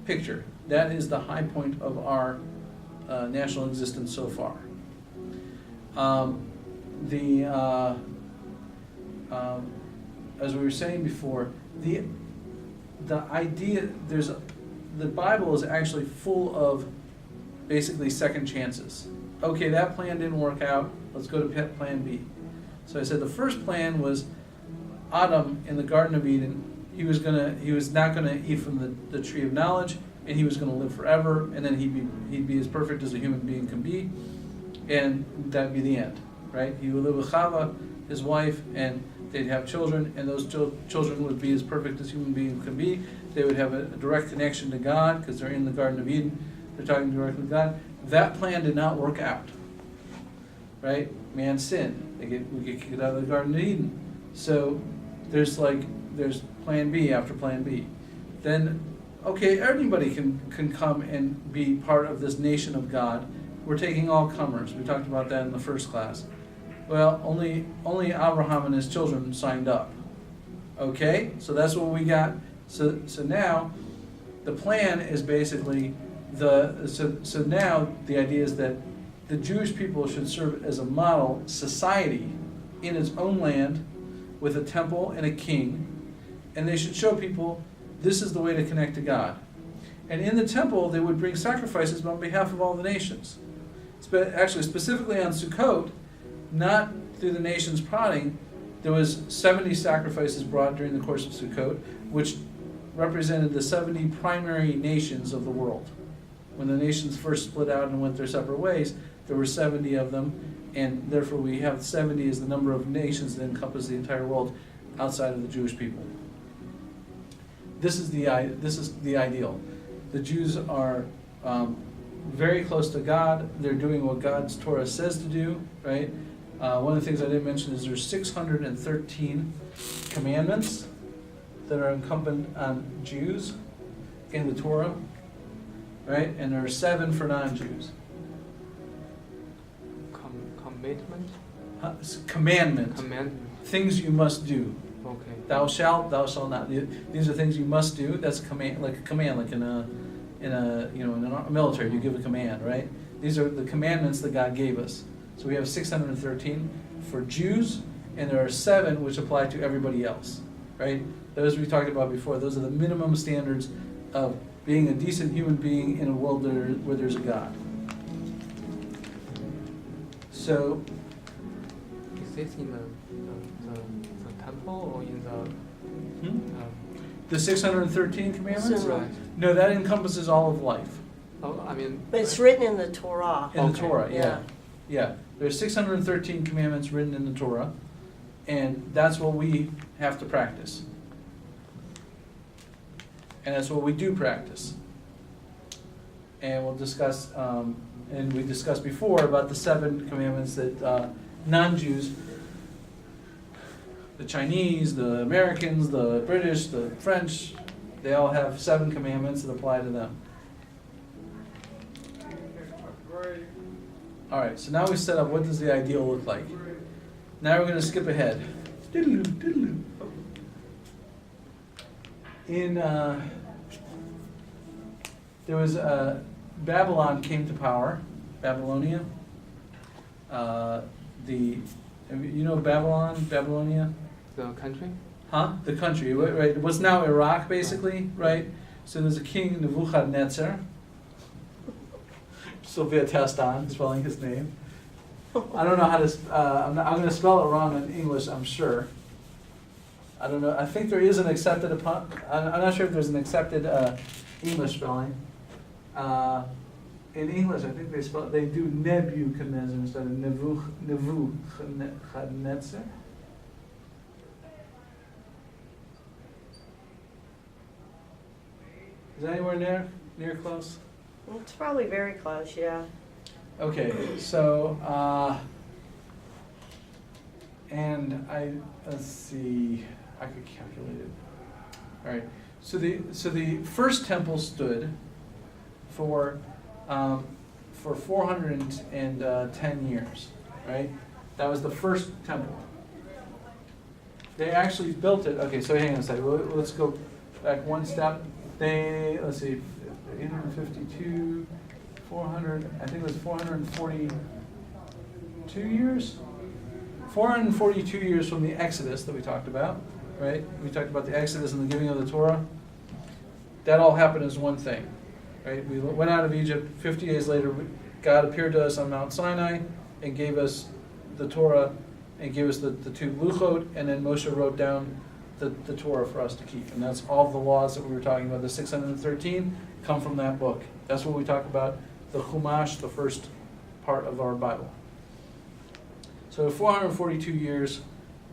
picture. That is the high point of our national existence so far. As we were saying before, the idea the Bible is actually full of basically second chances. Okay, that plan didn't work out. Let's go to plan B. So I said the first plan was Adam in the Garden of Eden. He was not gonna eat from the tree of knowledge, and he was gonna live forever, and then he'd be as perfect as a human being can be, and that'd be the end, right? He would live with Chava, his wife, and they'd have children, and those children would be as perfect as human beings can be. They would have a direct connection to God, because they're in the Garden of Eden, they're talking directly to God. That plan did not work out, right? Man sinned. We get kicked out of the Garden of Eden. So there's plan B after plan B. Then, okay, anybody can come and be part of this nation of God. We're taking all comers. We talked about that in the first class. Well, only Abraham and his children signed up. Okay, so that's what we got. So now the plan is basically so now the idea is that the Jewish people should serve as a model society in its own land with a temple and a king, and they should show people this is the way to connect to God. And in the temple, they would bring sacrifices on behalf of all the nations. Actually, specifically on Sukkot, not through the nations prodding, there was 70 sacrifices brought during the course of Sukkot, which represented the 70 primary nations of the world. When the nations first split out and went their separate ways, there were 70 of them, and therefore we have 70 as the number of nations that encompass the entire world outside of the Jewish people. This is the ideal. The Jews are very close to God. They're doing what God's Torah says to do, right? One of the things I didn't mention is there's 613 commandments that are incumbent on Jews in the Torah, right? And there are 7 for non-Jews. Commitment? Commandment. Things you must do. Okay. Thou shalt not. These are things you must do. That's a command, like in a military, you give a command, right? These are the commandments that God gave us. So we have 613 for Jews, and there are 7 which apply to everybody else, right? Those we talked about before. Those are the minimum standards of being a decent human being in a world where there's a God. So, is this in the temple or in the? The 613 commandments? Right. No, that encompasses all of life. Oh, I mean. But it's written in the Torah. In the Torah, Yeah. Yeah. There's 613 commandments written in the Torah, and that's what we have to practice. And that's what we do practice. And we'll discuss, and we discussed before about the 7 commandments that non-Jews, the Chinese, the Americans, the British, the French, they all have 7 commandments that apply to them. All right, so now we set up what does the ideal look like. Now we're going to skip ahead. There was Babylon came to power, Babylonia. Babylonia? The country? Huh? The country, right? What's now Iraq, basically, right? So there's a king, Nebuchadnezzar. Sylvia Teston, spelling his name. I don't know how to. I'm going to spell it wrong in English, I'm sure. I don't know. I think there is an accepted. I'm not sure if there's an accepted English spelling. In English, I think they do Nebuchadnezzar instead of Nebuchadnezzar. Is anywhere near close? It's probably very close, yeah. Okay, so let's see, I could calculate it. All right, so the first temple stood for 410 years, right? That was the first temple. They actually built it. Okay, so hang on a second. Let's go back one step. Let's see, 852, 400. I think it was 442 years. 442 years from the Exodus that we talked about, right? We talked about the Exodus and the giving of the Torah. That all happened as one thing, right? We went out of Egypt. 50 days later, God appeared to us on Mount Sinai and gave us the Torah and gave us the 2 luchot, and then Moshe wrote down the Torah for us to keep. And that's all the laws that we were talking about. The 613 come from that book. That's what we talk about, the Chumash, the first part of our Bible. So 442 years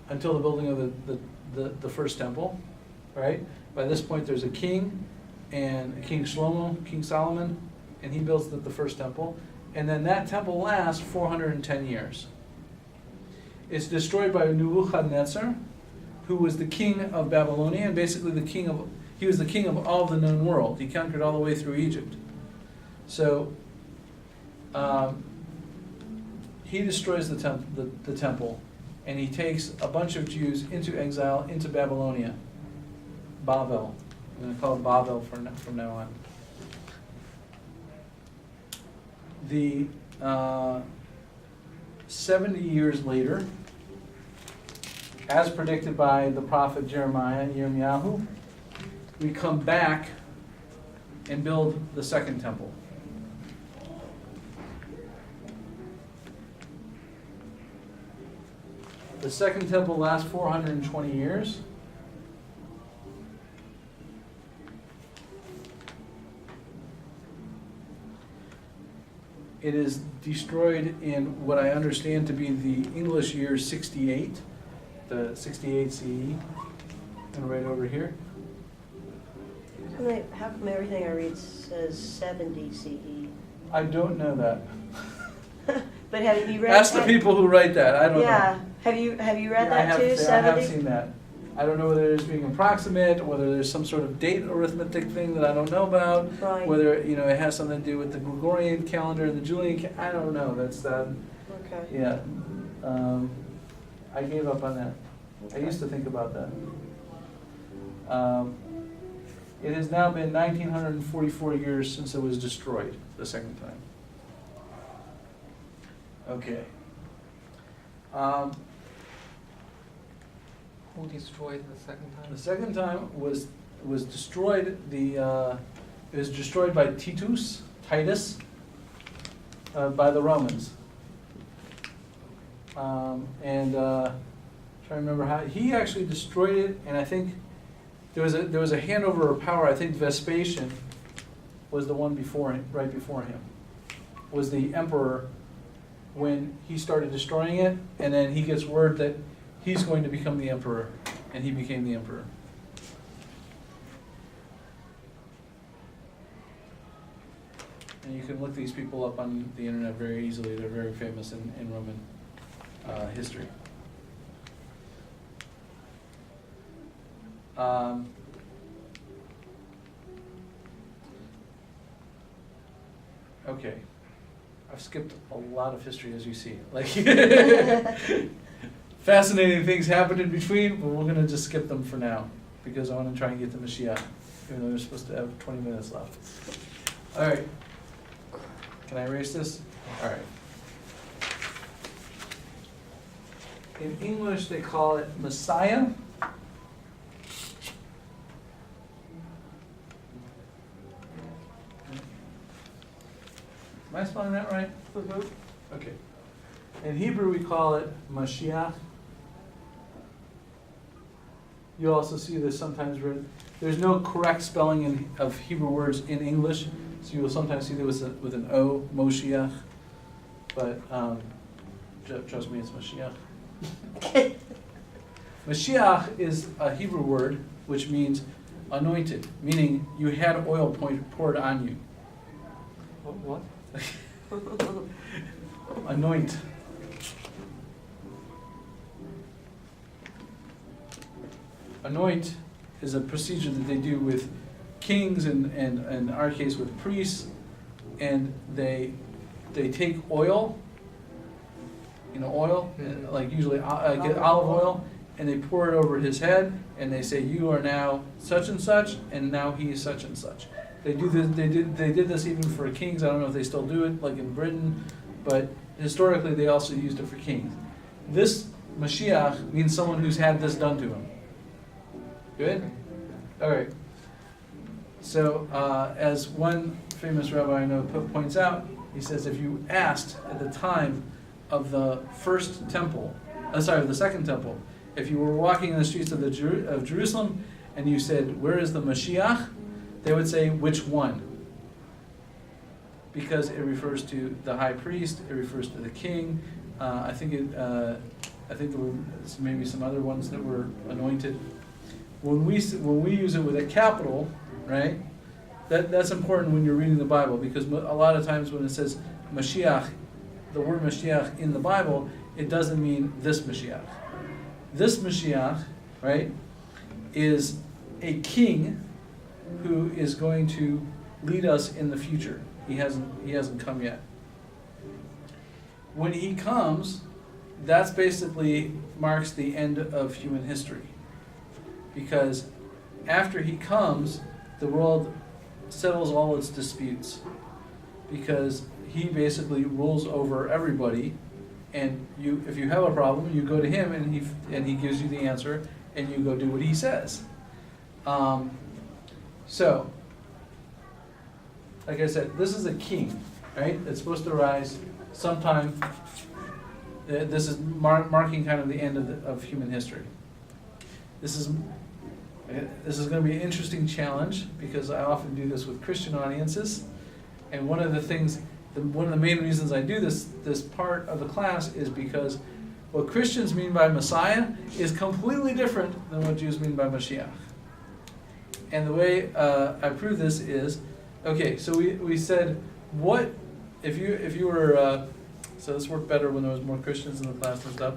until the building of the first temple, right? By this point, there's a king, and King Shlomo, King Solomon, and he builds the first temple. And then that temple lasts 410 years. It's destroyed by Nebuchadnezzar, who was the king of Babylonia, and basically he was the king of all the known world. He conquered all the way through Egypt. So he destroys the temple, and he takes a bunch of Jews into exile into Babylonia, Babel. I'm going to call it Babel from now on. The 70 years later, as predicted by the prophet Yirmiyahu, we come back and build the second temple. The second temple lasts 420 years. It is destroyed in what I understand to be the English year 68, the 68 CE, and right over here. How come everything I read says 70 CE? I don't know that. But have you read? Ask the people who write that. I don't know. Yeah. Have you read that too? 70? I have seen that. I don't know whether it's being approximate, whether there's some sort of date arithmetic thing that I don't know about, Right. whether it has something to do with the Gregorian calendar and the Julian. I don't know. That's Okay. yeah. I gave up on that. Okay. I used to think about that. It has now been 1944 years since it was destroyed the second time. Okay. Who destroyed the second time? The second time was destroyed. It was destroyed by Titus, by the Romans. Trying to remember how he actually destroyed it. And I think there was a handover of power. I think Vespasian was the one before him, right before him, was the emperor when he started destroying it, and then he gets word that he's going to become the emperor, and he became the emperor. And you can look these people up on the internet very easily. They're very famous in Roman history. Okay. I've skipped a lot of history, as you see. Like, fascinating things happened in between, but we're going to just skip them for now because I want to try and get to Mashiach, even though we're supposed to have 20 minutes left. All right. Can I erase this? All right. In English, they call it Messiah. Am I spelling that right? Mm-hmm. Okay. In Hebrew, we call it Mashiach. You also see this sometimes written. There's no correct spelling of Hebrew words in English, so you will sometimes see this with an O, Moshiach. But trust me, it's Mashiach. Mashiach is a Hebrew word which means anointed, meaning you had oil poured on you. What? Anoint. Anoint is a procedure that they do with kings and in our case with priests, and they take oil, Mm-hmm. like usually get olive oil, and they pour it over his head, and they say, "You are now such and such, and now he is such and such." They do this. They did this even for kings. I don't know if they still do it, like in Britain, but historically they also used it for kings. This Mashiach means someone who's had this done to him. Good? All right. So, as one famous rabbi I know points out, he says if you asked at the time of the first temple, of the second temple, if you were walking in the streets of Jerusalem and you said, "Where is the Mashiach?" they would say, "Which one?" Because it refers to the high priest, it refers to the king. I think I think there were maybe some other ones that were anointed. When we use it with a capital, right? That's important when you're reading the Bible, because a lot of times when it says Mashiach, the word Mashiach in the Bible, it doesn't mean this Mashiach. This Mashiach, right, is a king who is going to lead us in the future. He hasn't come yet. When he comes, that's basically marks the end of human history. Because after he comes, the world settles all its disputes. Because he basically rules over everybody, and if you have a problem, you go to him, and he gives you the answer, and you go do what he says. So, like I said, this is a king, right? It's supposed to rise sometime. This is marking kind of the end of human history. This is going to be an interesting challenge, because I often do this with Christian audiences, and one of the main reasons I do this part of the class is because what Christians mean by Messiah is completely different than what Jews mean by Mashiach. And the way I prove this is, okay, so we said, what if you were so this worked better when there was more Christians in the class and stuff.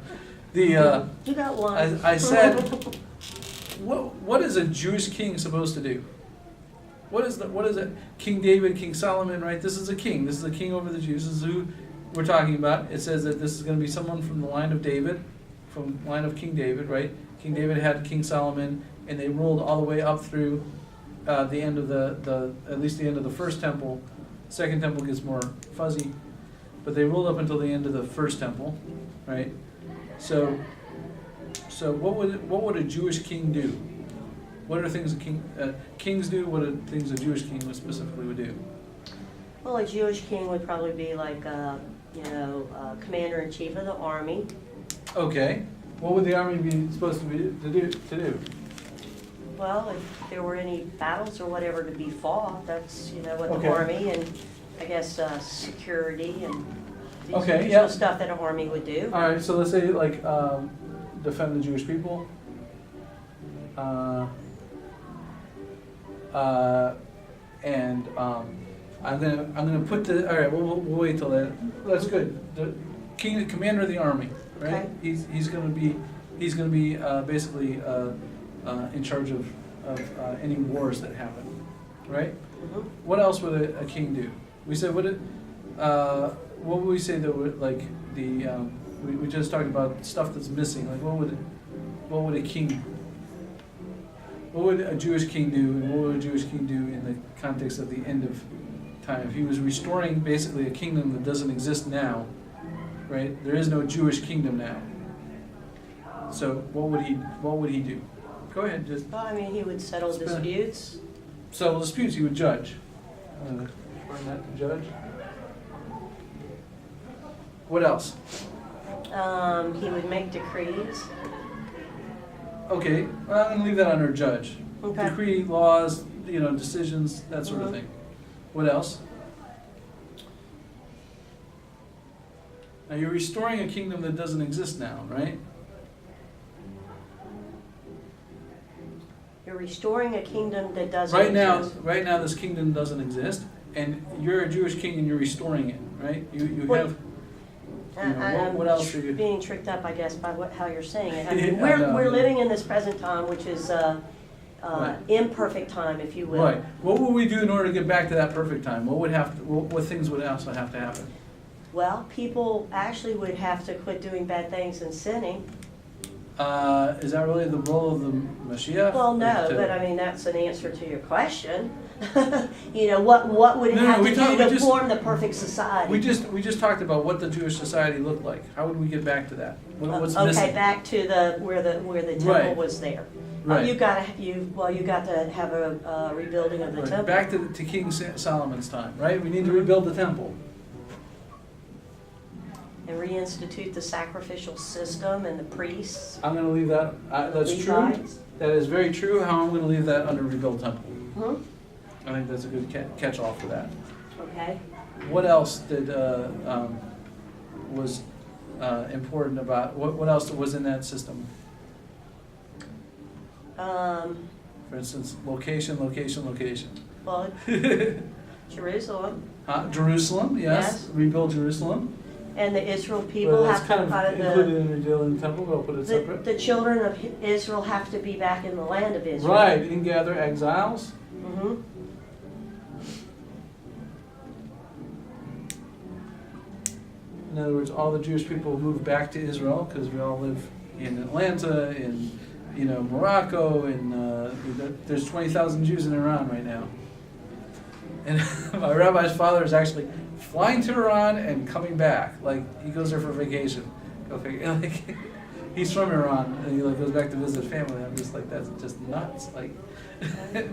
You got one. I said, what is a Jewish king supposed to do? What is it? King David, King Solomon, right? This is a king. This is a king over the Jews. This is who we're talking about. It says that this is going to be someone from the line of David, from the line of King David, right? King David had King Solomon, and they ruled all the way up through the end of at least the end of the first temple. The second temple gets more fuzzy, but they ruled up until the end of the first temple, right? So what would a Jewish king do? What are things kings do? What are things a Jewish king specifically would do? Well, a Jewish king would probably be like, commander-in-chief of the army. Okay. What would the army be supposed to do? Well, if there were any battles or whatever to be fought, that's, what Okay. the army and, I guess, security and the Okay, usual yeah. stuff that an army would do. All right. So let's say defend the Jewish people. And I'm gonna put the. All right. We'll wait till that. That's good. The commander of the army, right? Okay. He's gonna be basically in charge of any wars that happen, right? Mhm. What else would a king do? We said what would we say that would we just talked about stuff that's missing. Like what would a king? What would a Jewish king do, and what would a Jewish king do in the context of the end of time? If he was restoring basically a kingdom that doesn't exist now, right? There is no Jewish kingdom now. So what would he do? Go ahead, just Well, I mean, he would settle disputes. settle disputes. He would judge. Find that to judge. What else? He would make decrees. Okay, well, I'm gonna leave that under judge. Okay. Decree, laws, decisions, that sort of Mhm. thing. What else? Now you're restoring a kingdom that doesn't exist now, right? You're restoring a kingdom that doesn't Right exist. now, this kingdom doesn't exist, and you're a Jewish king and you're restoring it, right? You What- have. I'm what else are you? being tricked up, I guess, by how you're saying it. I Yeah, mean, I know. we're living in this present time, which is Right. imperfect time, if you will. Right. What would we do in order to get back to that perfect time? What things would also have to happen? Well, people actually would have to quit doing bad things and sinning. Is that really the role of the Mashiach? Well, no, Like to- but I mean, that's an answer to your question. What would it No, have we to talk- do we to just- form the perfect society? We just talked about what the Jewish society looked like. How would we get back to that? What's missing? Okay, back to where the temple Right. was there. Right. You got to have a rebuilding of the Right. temple. Back to King Solomon's time, right? We need to rebuild the temple. And reinstitute the sacrificial system and the priests. I'm going to leave that. That's true. Levites. That is very true. How I'm going to leave that under rebuild temple. Hmm? I think that's a good catch-all for that. Okay. What else did was important about, what else was in that system? For instance, location. Well, Jerusalem. Jerusalem, yes. Yes. Rebuild Jerusalem. And the Israel people But that's have kind to of out included in rebuilding the temple, we'll put it separate. the children of Israel have to be back in the land of Israel. Right, ingather exiles. Mm-hmm. In other words, all the Jewish people moved back to Israel because we all live in Atlanta, in Morocco, and there's 20,000 Jews in Iran right now. And my rabbi's father is actually flying to Iran and coming back. Like, he goes there for vacation. Like, he's from Iran, and he goes back to visit family. I'm just like, that's just nuts. Like,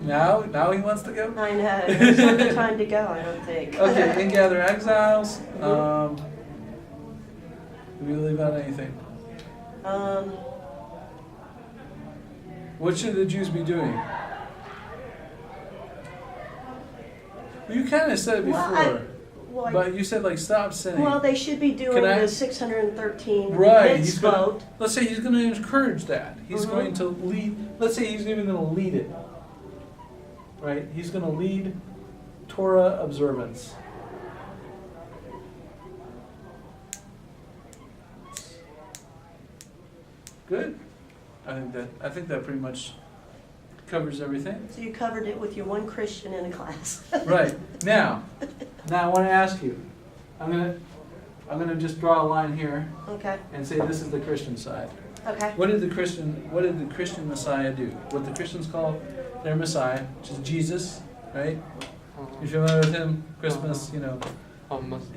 now he wants to go? I know. There's not the time to go, I don't think. Okay, ingather exiles. Did we leave out anything? What should the Jews be doing? Well, you kind of said it before, but you said stop sinning. Well, they should be doing the 613 right. mitzvot. Let's say he's going to encourage that. He's going to lead. Let's say he's even going to lead it. Right? He's going to lead Torah observance. Good. I think that pretty much covers everything. So you covered it with your one Christian in a class. Right. Now I want to ask you. I'm gonna just draw a line here. Okay. And say this is the Christian side. Okay. What did the Christian Messiah do? What the Christians call their Messiah, which is Jesus, right? If you're familiar with him, Christmas,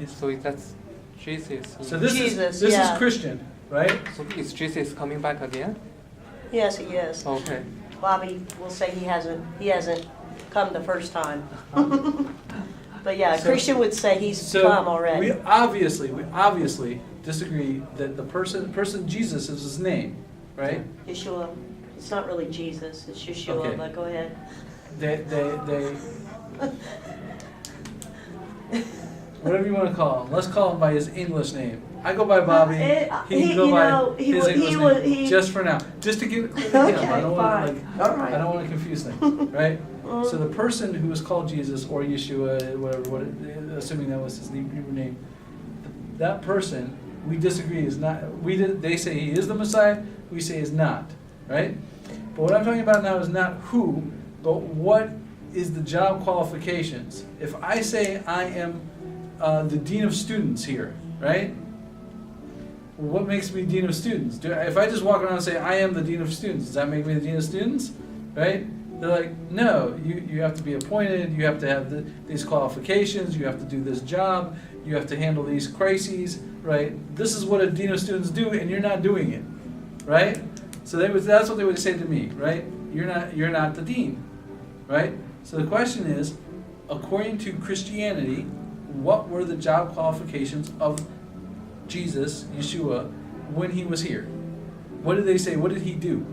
So that's Jesus. So this Jesus, is Christian, right? So is Jesus coming back again? Yes, he is. Okay. Bobby will say he hasn't come the first time. But yeah, a Christian would say he's come already. We obviously disagree that the person Jesus is his name, right? Yeshua. It's not really Jesus, it's Yeshua, Okay. but go ahead. They whatever you want to call him. Let's call him by his English name. I go by Bobby. He can go by his English name. Just for now. Just to get it clear to him. I don't want I don't want to confuse things. Right? So the person who was called Jesus or Yeshua, whatever, assuming that was his Hebrew name, that person we disagree is not. They say he is the Messiah. We say is not. Right? But what I'm talking about now is not who, but what is the job qualifications. If I say I am the dean of students here, right? Well, what makes me dean of students? If I just walk around and say I am the dean of students, does that make me the dean of students? Right? They're like, no, you have to be appointed, you have to have these qualifications, you have to do this job, you have to handle these crises, right? This is what a dean of students do, and you're not doing it, right? So that's what they would say to me, right? You're not the dean, right? So the question is, according to Christianity, what were the job qualifications of Jesus, Yeshua, when he was here? What did they say? What did he do?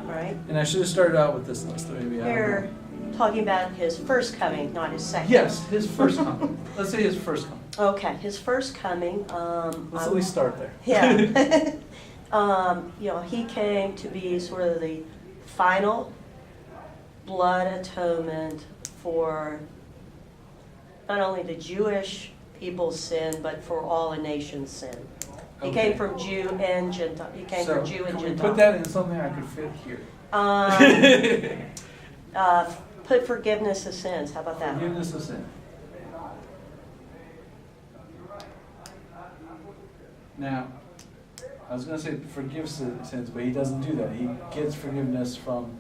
Right. And I should have started out with this list. Maybe We're talking about his first coming, not his second. Yes, his first coming. Let's say his first coming. Okay, his first coming. Let's at least start there. Yeah. He came to be sort of the final blood atonement for not only the Jewish people's sin, but for all the nation's sin. He came from Jew and Gentile. He came from Jew and Can Gentile. we put that in something I could fit here? Put forgiveness of sins. How about that? Forgiveness of sin. Now, I was going to say forgive sins, but he doesn't do that. He gets forgiveness from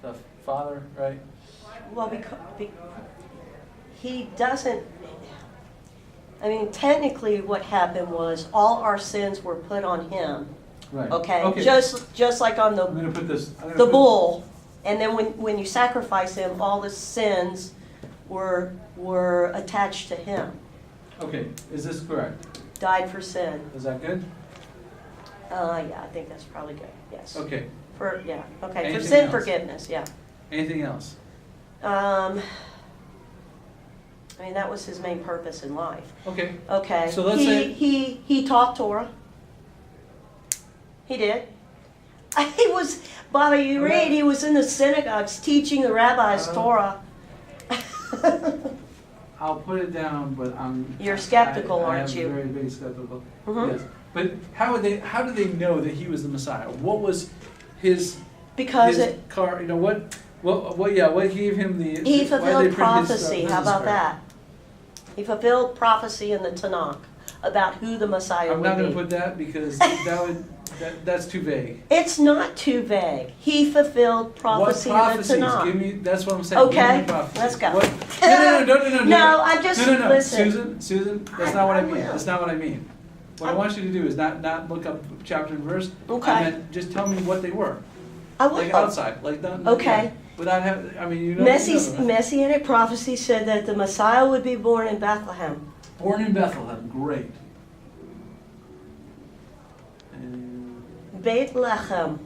the Father, right? Well, he doesn't. I mean, technically, what happened was all our sins were put on him. Right. Okay. Just like on I'm going to put this. The bull, and then when you sacrifice him, all the sins were attached to him. Okay. Is this correct? Died for sin. Is that good? Yeah, I think that's probably good. Yes. Okay. Okay. Anything For sin else? forgiveness. Yeah. Anything else? I mean, that was his main purpose in life. Okay. Okay. So let's say- he taught Torah. He did. He was, Bobby, you Okay. read, he was in the synagogues teaching the rabbis Torah. I'll put it down, but You're skeptical, I aren't you? am very, very skeptical. Mhm. Yes. But how did they know that he was the Messiah? What was his Because his it, car? You know what gave him the? he why did they fulfilled print his, prophecy. How business about card? that? He fulfilled prophecy in the Tanakh about who the Messiah I'm would not going be. to put that because that's too vague. It's not too vague. He fulfilled prophecy in the What prophecies? Tanakh. Give me. That's what I'm saying. Okay, Give me prophecies. let's go. What, no. No, I'm just, No. listen. Susan, that's not what I mean. will. That's not what I mean. What I want you to do is not look up chapter and verse. Okay. I meant just tell me what they were. I will. Like outside, like not. Okay. Yeah, without having, I mean, you know. You know. Messianic prophecy said that the Messiah would be born in Bethlehem. Born in Bethlehem, great. And Bethlehem.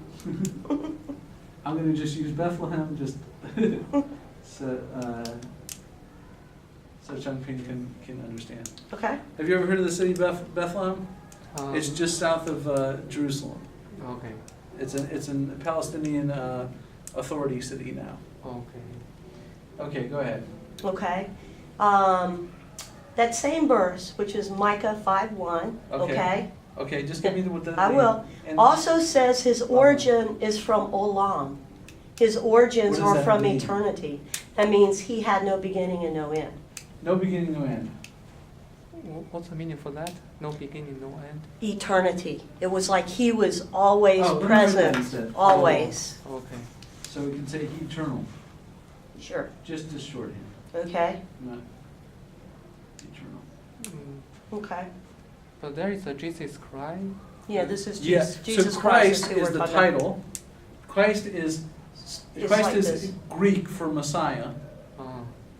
I'm going to just use Bethlehem, just so Chung Ping can understand. Okay. Have you ever heard of the city Bethlehem? It's Um, just south of Jerusalem. Okay. It's a Palestinian authority city now. Okay. Okay, go ahead. Okay. That same verse, which is Micah 5:1. Okay. Okay. Okay, just give me what the. I will. and- Also says his origin is from Olam. His origins What does are that from mean? eternity. That means he had no beginning and no end. No beginning, no end. What's the meaning for that? No beginning, no end. Eternity. It was like he was always Oh, let me write that present. instead. Always. Okay. So we can say eternal, Sure. just as shorthand, Okay. not eternal. Mm, Okay. but there is a Jesus Christ. Yeah, this is Yeah, Jesus. Jesus so Christ Christ who is we're the talking about. title. Christ is It's Christ like is this. Greek for Messiah,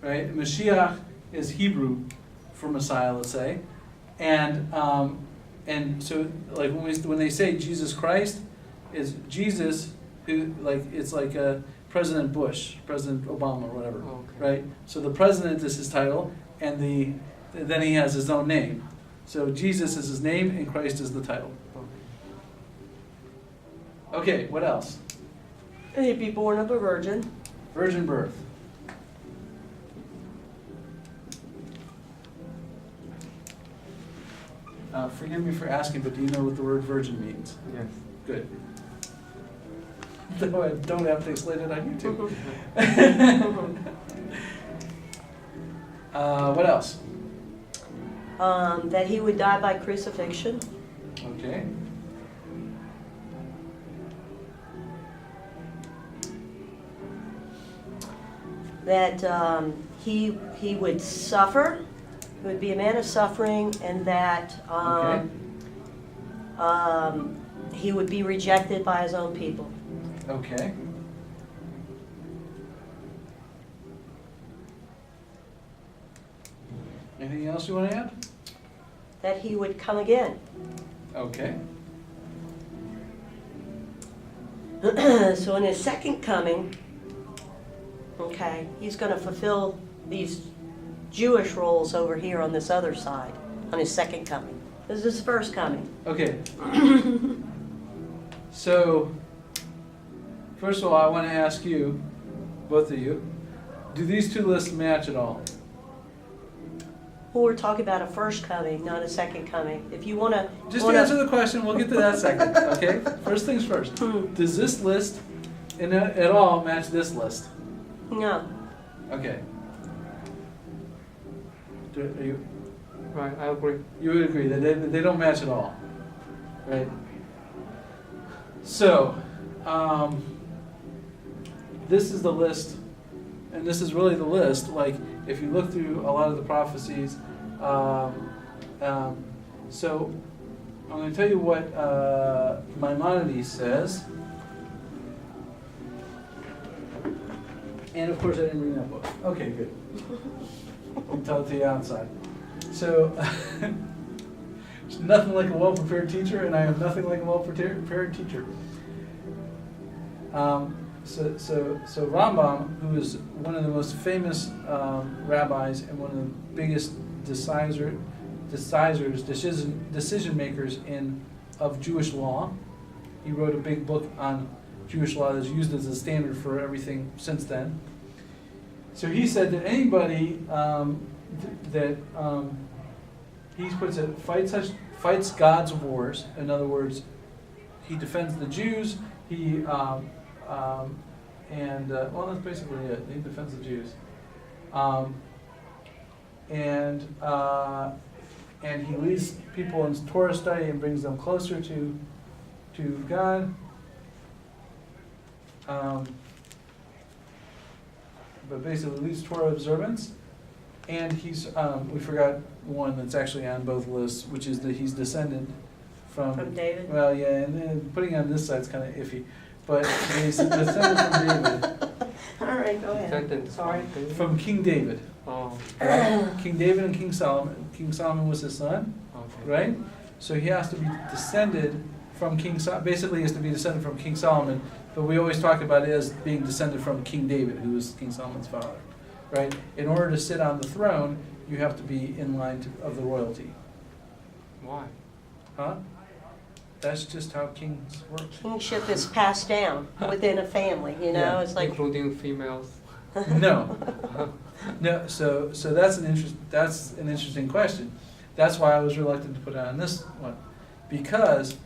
right? Mashiach is Hebrew for Messiah, let's say, and so like when they say Jesus Christ, is Jesus who it's like President Bush, President Obama, or whatever, Okay. right? So the president is his title, and then he has his own name. So Jesus is his name, and Christ is the title. Okay. Okay, what else? And he'd be born of a virgin. Virgin birth. Forgive me for asking, but do you know what the word virgin means? Yes. Good. Though I don't have to explain it on YouTube. What else? That he would die by crucifixion. Okay. That he would suffer, he would be a man of suffering, and that he would be rejected by his own people. Okay. Anything else you want to add? That he would come again. Okay. So in his second coming, okay, he's going to fulfill these Jewish roles over here on this other side, on his second coming. This is his first coming. Okay. So, first of all, I want to ask you, both of you, do these two lists match at all? Well, we're talking about a first coming, not a second coming. If you want to... Just answer the question, we'll get to that second, okay? First things first. Does this list at all match this list? No. Okay. Are you, Right, I agree. you would agree that they don't match at all, right? So, this is the list, and this is really the list. Like, if you look through a lot of the prophecies, so I'm going to tell you what Maimonides says. And of course, I didn't bring that book. Okay, good. I can tell it to you outside. So, there's nothing like a well-prepared teacher, and I am nothing like a well-prepared teacher. So Rambam, who is one of the most famous rabbis and one of the biggest decision makers of Jewish law, he wrote a big book on Jewish law that's used as a standard for everything since then. So he said that anybody he puts it fights God's wars. In other words, he defends the Jews. Well, that's basically it. He defends the Jews, and he leads people in Torah study and brings them closer to God. But basically leads Torah observance, and he's we forgot one that's actually on both lists, which is that he's descended from David. Well, yeah, and then putting it on this side's kind of iffy, but he's descended from David. All right, go ahead. Descendant. Sorry. From King David. Oh, King David and King Solomon. King Solomon was his son, okay. right? So he has to be descended from King Solomon. Basically, he has to be descended from King Solomon, but we always talk about it as being descended from King David, who was King Solomon's father, right? In order to sit on the throne, you have to be in line of the royalty. Why? Huh? That's just how kings work. Kingship is passed down within a family, you know, Yeah. it's like. Including females. No. No, so that's an interesting question. That's why I was reluctant to put it on this one, because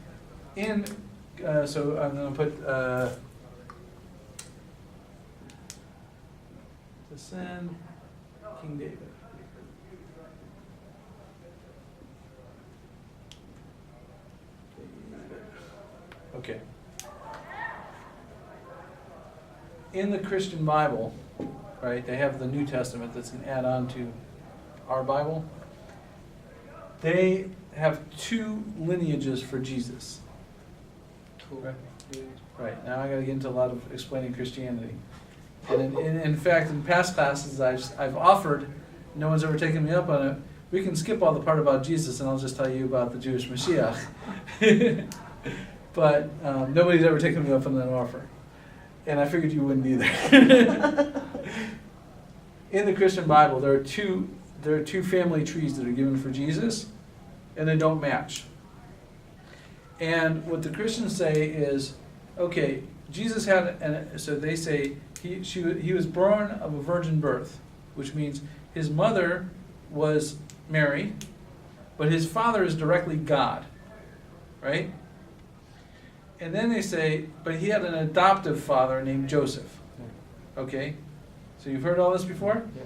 so I'm going to put descend King David. Okay. In the Christian Bible, right, they have the New Testament that's an add-on to our Bible. They have two lineages for Jesus. Right, now I got to get into a lot of explaining Christianity. And in fact, in past classes I've offered, no one's ever taken me up on it, we can skip all the part about Jesus and I'll just tell you about the Jewish Mashiach. But nobody's ever taken me up on that offer. And I figured you wouldn't either. In the Christian Bible, there are two family trees that are given for Jesus, and they don't match. And what the Christians say is, okay, Jesus so they say he was born of a virgin birth, which means his mother was Mary, but his father is directly God, right? And then they say, but he had an adoptive father named Joseph. Okay? So you've heard all this before? Yeah.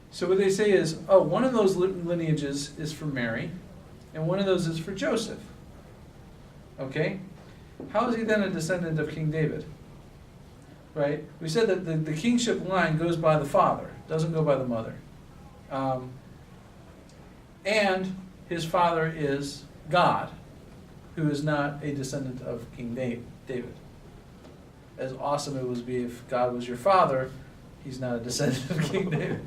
So what they say is, one of those lineages is for Mary, and one of those is for Joseph. Okay? How is he then a descendant of King David? Right? We said that the kingship line goes by the father, doesn't go by the mother. And his father is God, who is not a descendant of King David. As awesome it would be if God was your father, he's not a descendant of King David.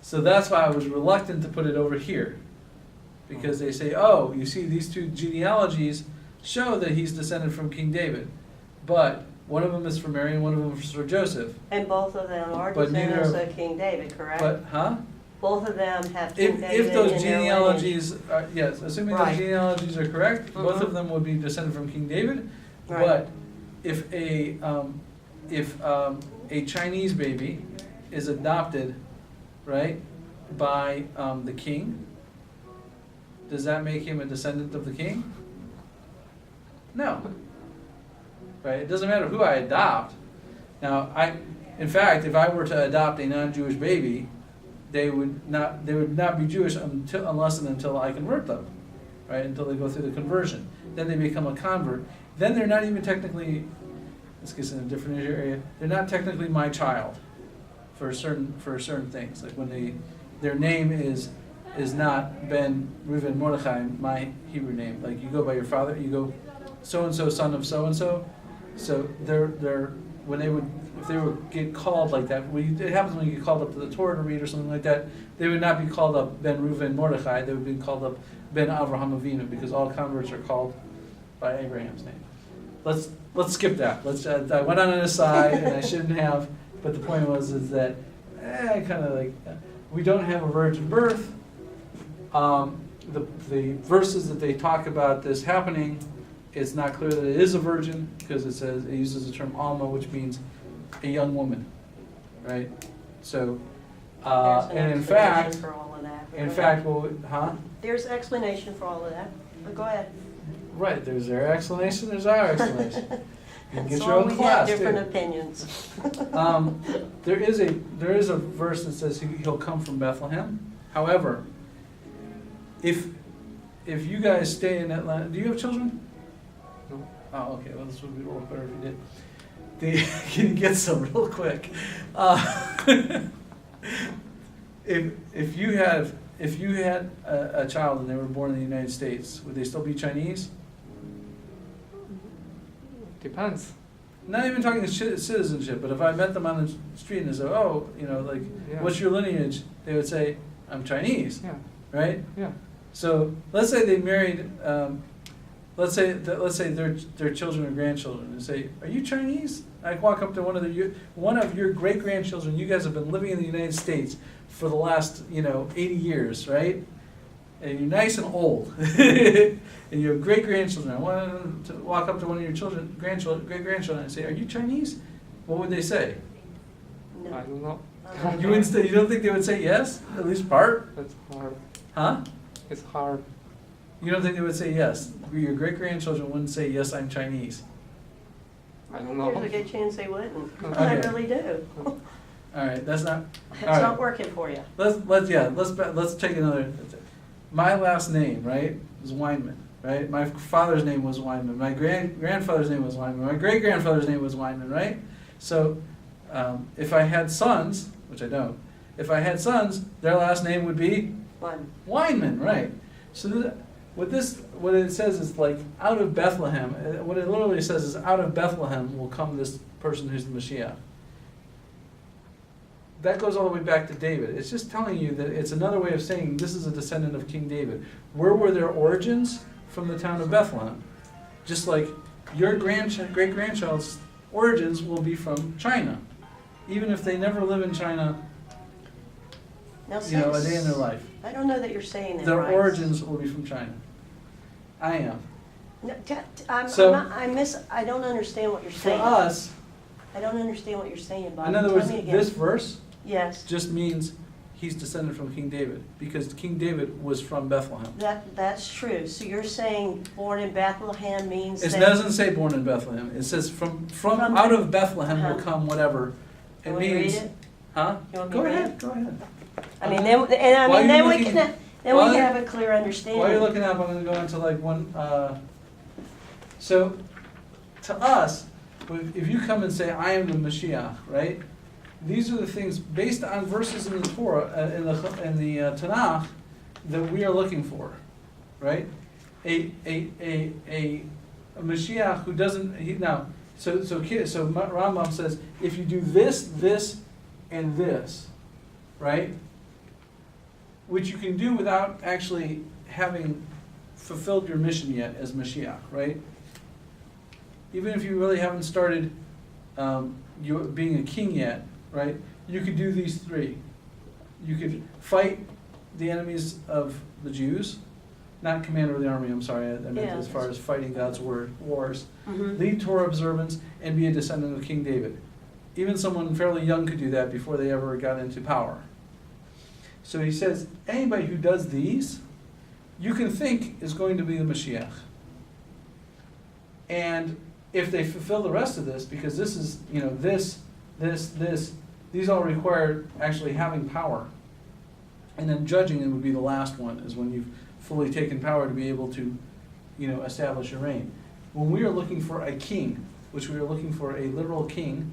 So that's why I was reluctant to put it over here. Because they say, you see these two genealogies show that he's descended from King David. But one of them is for Mary and one of them is for Joseph. And both of them are But descendants neither- of King David, correct? But, Both of them have King David If those in their genealogies, yes, assuming Right. those genealogies are correct, both Mhm. of them would be descended from King David. Right. But if a Chinese baby is adopted, right, by the king, does that make him a descendant of the king? No. Right? It doesn't matter who I adopt. Now, in fact, if I were to adopt a non-Jewish baby, they would not be Jewish unless and until I convert them, right? Until they go through the conversion. Then they become a convert. Then they're not even technically, this gets in a different area, they're not technically my child for certain things. Like when their name is not Ben Reuven Mordechai, my Hebrew name. Like you go by your father, you go so-and-so, son of so-and-so. So if they would get called like that, it happens when you get called up to the Torah to read or something like that, they would not be called up Ben Reuven Mordechai, they would be called up Ben Avraham Avinu, because all converts are called by Abraham's name. let's skip that. I went on an aside, and I shouldn't have. But the point is that kind of like we don't have a virgin birth. The verses that they talk about this happening, it's not clear that it is a virgin because it uses the term alma, which means a young woman, right? So, and in fact, for all of that. There's an explanation for all of that. But go ahead. Right, there's their explanation, there's our explanation. You can get your own we class, have different too. opinions. There is a verse that says he'll come from Bethlehem. However, if you guys stay in Atlanta, do you have children? No. Oh, okay. Well, this would be a little better if you did. Can you get some real quick? If you had a child and they were born in the United States, would they still be Chinese? Depends. Not even talking citizenship, but if I met them on the street and they said, "Oh, Yeah. what's your lineage?" They would say, "I'm Chinese." Yeah. Right? Yeah. So let's say they married. Let's say their children or grandchildren and say, "Are you Chinese?" I walk up to one of your great grandchildren. You guys have been living in the United States for the last 80 years, right? And you're nice and old, and you have great grandchildren. I want to walk up to one of your great grandchildren, and say, "Are you Chinese?" What would they say? No. I don't know. You don't think they would say yes? At least part? That's hard. Huh? It's hard. You don't think they would say yes? Your great grandchildren wouldn't say yes. I'm Chinese. I don't know. There's a good chance they wouldn't. Okay. I really do. All right, that's not. It's all right. not working for you. Let's take another. My last name, right, is Weinman, right? My father's name was Weinman. My grandfather's name was Weinman. My great grandfather's name was Weinman, right? So, if I had sons, which I don't, if I had sons, their last name would be Weinman, right? So what it says is like out of Bethlehem. What it literally says is out of Bethlehem will come this person who's the Mashiach. That goes all the way back to David. It's just telling you that it's another way of saying this is a descendant of King David. Where were their origins? From the town of Bethlehem. Just like your great-grandchild's origins will be from China. Even if they never live in China, Now, a day in their life. I don't know that you're saying that Their right. origins will be from China. I am. No, I don't understand what you're For saying. us, I don't understand what you're saying, Bob. in other Tell words, me again. this verse Yes. just means he's descended from King David, because King David was from Bethlehem. That's true. So you're saying born in Bethlehem means It that... doesn't say born in Bethlehem. It says from out of Bethlehem will come whatever. It You want me to means, read it? huh? You want me Go to read ahead, it? go ahead. I mean, While then you're we looking- can while- have a clear understanding. While you're looking up, I'm going to go into like one. So, to us, if you come and say, "I am the Mashiach," right? These are the things based on verses in the Torah, in the Tanakh, that we are looking for, right? A Mashiach who doesn't So Rambam says, if you do this, and this, right? Which you can do without actually having fulfilled your mission yet as Mashiach, right? Even if you really haven't started you being a king yet, right? You could do these three. You could fight the enemies of the Jews, not commander of the army, I'm sorry, I meant as far as fighting God's wars. Mhm. Lead Torah observance and be a descendant of King David. Even someone fairly young could do that before they ever got into power. So he says, anybody who does these, you can think is going to be the Mashiach. And if they fulfill the rest of this, because this is, these all require actually having power. And then judging it would be the last one, is when you've fully taken power to be able to, establish your reign. When we are looking for a king, which we are looking for a literal king,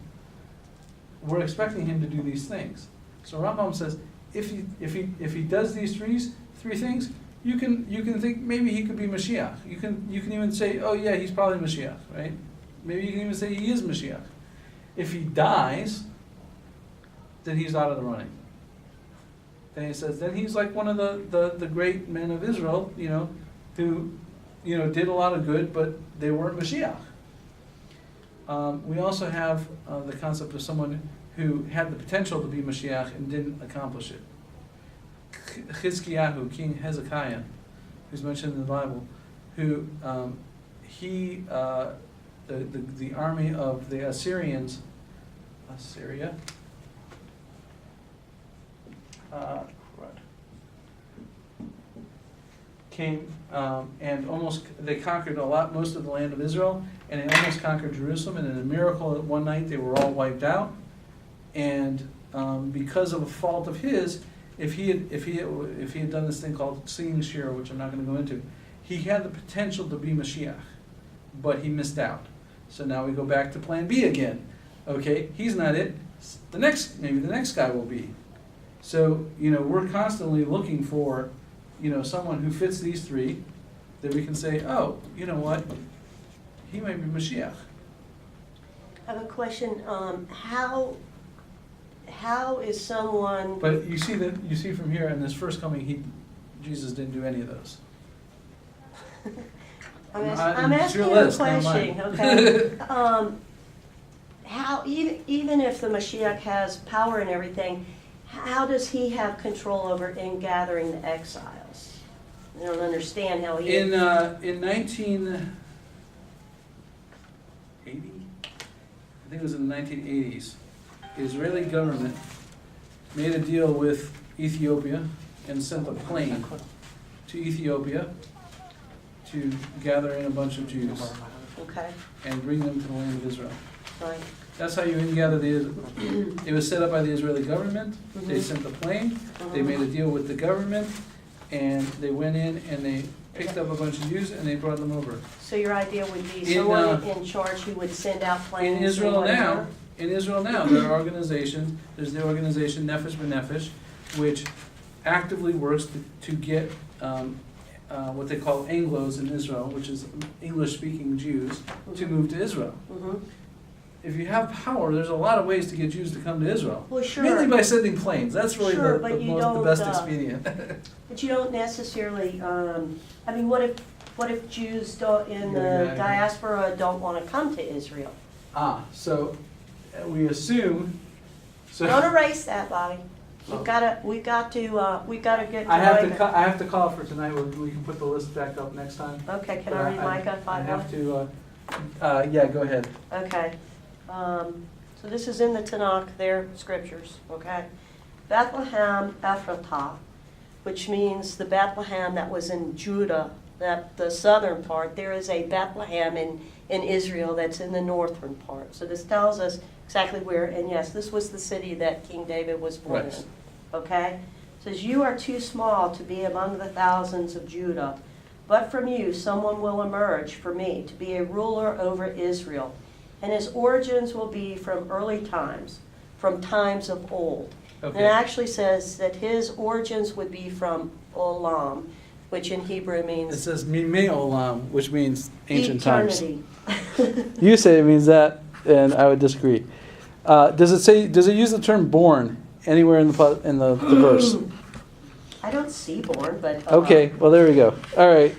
we're expecting him to do these things. So Rambam says, if he does these three things, you can think maybe he could be Mashiach. You can even say, oh yeah, he's probably Mashiach, right? Maybe you can even say he is Mashiach. If he dies, then he's out of the running. Then he says, then he's like one of the great men of Israel, who did a lot of good, but they weren't Mashiach. We also have the concept of someone who had the potential to be Mashiach and didn't accomplish it. Chizkiyahu, King Hezekiah, who's mentioned in the Bible, who the army of the Assyrians, Assyria, came and they conquered most of the land of Israel, and they almost conquered Jerusalem. And in a miracle, one night they were all wiped out. And because of a fault of his, if he had done this thing called singing shir, which I'm not going to go into, he had the potential to be Mashiach, but he missed out. So now we go back to Plan B again. Okay, he's not it. Maybe the next guy will be. So we're constantly looking for someone who fits these three, that we can say, oh, you know what, he might be Mashiach. I have a question. How is someone? But you see from here in this first coming, Jesus didn't do any of those. I'm asking you a question, okay? How even if the Mashiach has power and everything, how does he have control over in gathering the exiles? I don't understand how he. In 1980, I think it was in the 1980s, the Israeli government made a deal with Ethiopia and sent a plane to Ethiopia to gather in a bunch of Jews. Okay. And bring them to the land of Israel. Right. That's how you gather it was set up by the Israeli government. Mm-hmm. They sent the plane. They made a deal with the government, and they went in and they picked up a bunch of Jews and they brought them over. So your idea would be someone in charge who would send out planes. In Israel now, there are organizations. There's the organization Nefesh B'Nefesh, which actively works to get what they call Anglos in Israel, which is English-speaking Jews, to move to Israel. Mm-hmm. If you have power, there's a lot of ways to get Jews to come to Israel. Well, sure. Mainly by sending planes. That's really the best expedient. But you don't necessarily. What if Jews in the diaspora don't want to come to Israel? So we assume. So don't erase that, Bobby. We've got to get. I have to call for tonight. We can put the list back up next time. Okay. Can I read Micah 5:1? I have to. Yeah, go ahead. Okay. So this is in the Tanakh, their scriptures, okay? Bethlehem Ephratah, which means the Bethlehem that was in Judah, that the southern part. There is a Bethlehem in Israel that's in the northern part. So this tells us exactly where, and yes, this was the city that King David was born in, okay? It says, you are too small to be among the thousands of Judah, but from you someone will emerge for me to be a ruler over Israel. And his origins will be from early times, from times of old. Okay. And it actually says that his origins would be from Olam, which in Hebrew means... It says Mimei Olam, which means ancient eternity. Times. You say it means that, and I would disagree. Does it use the term born anywhere in the verse? I don't see born, but... Okay, well there we go. All right.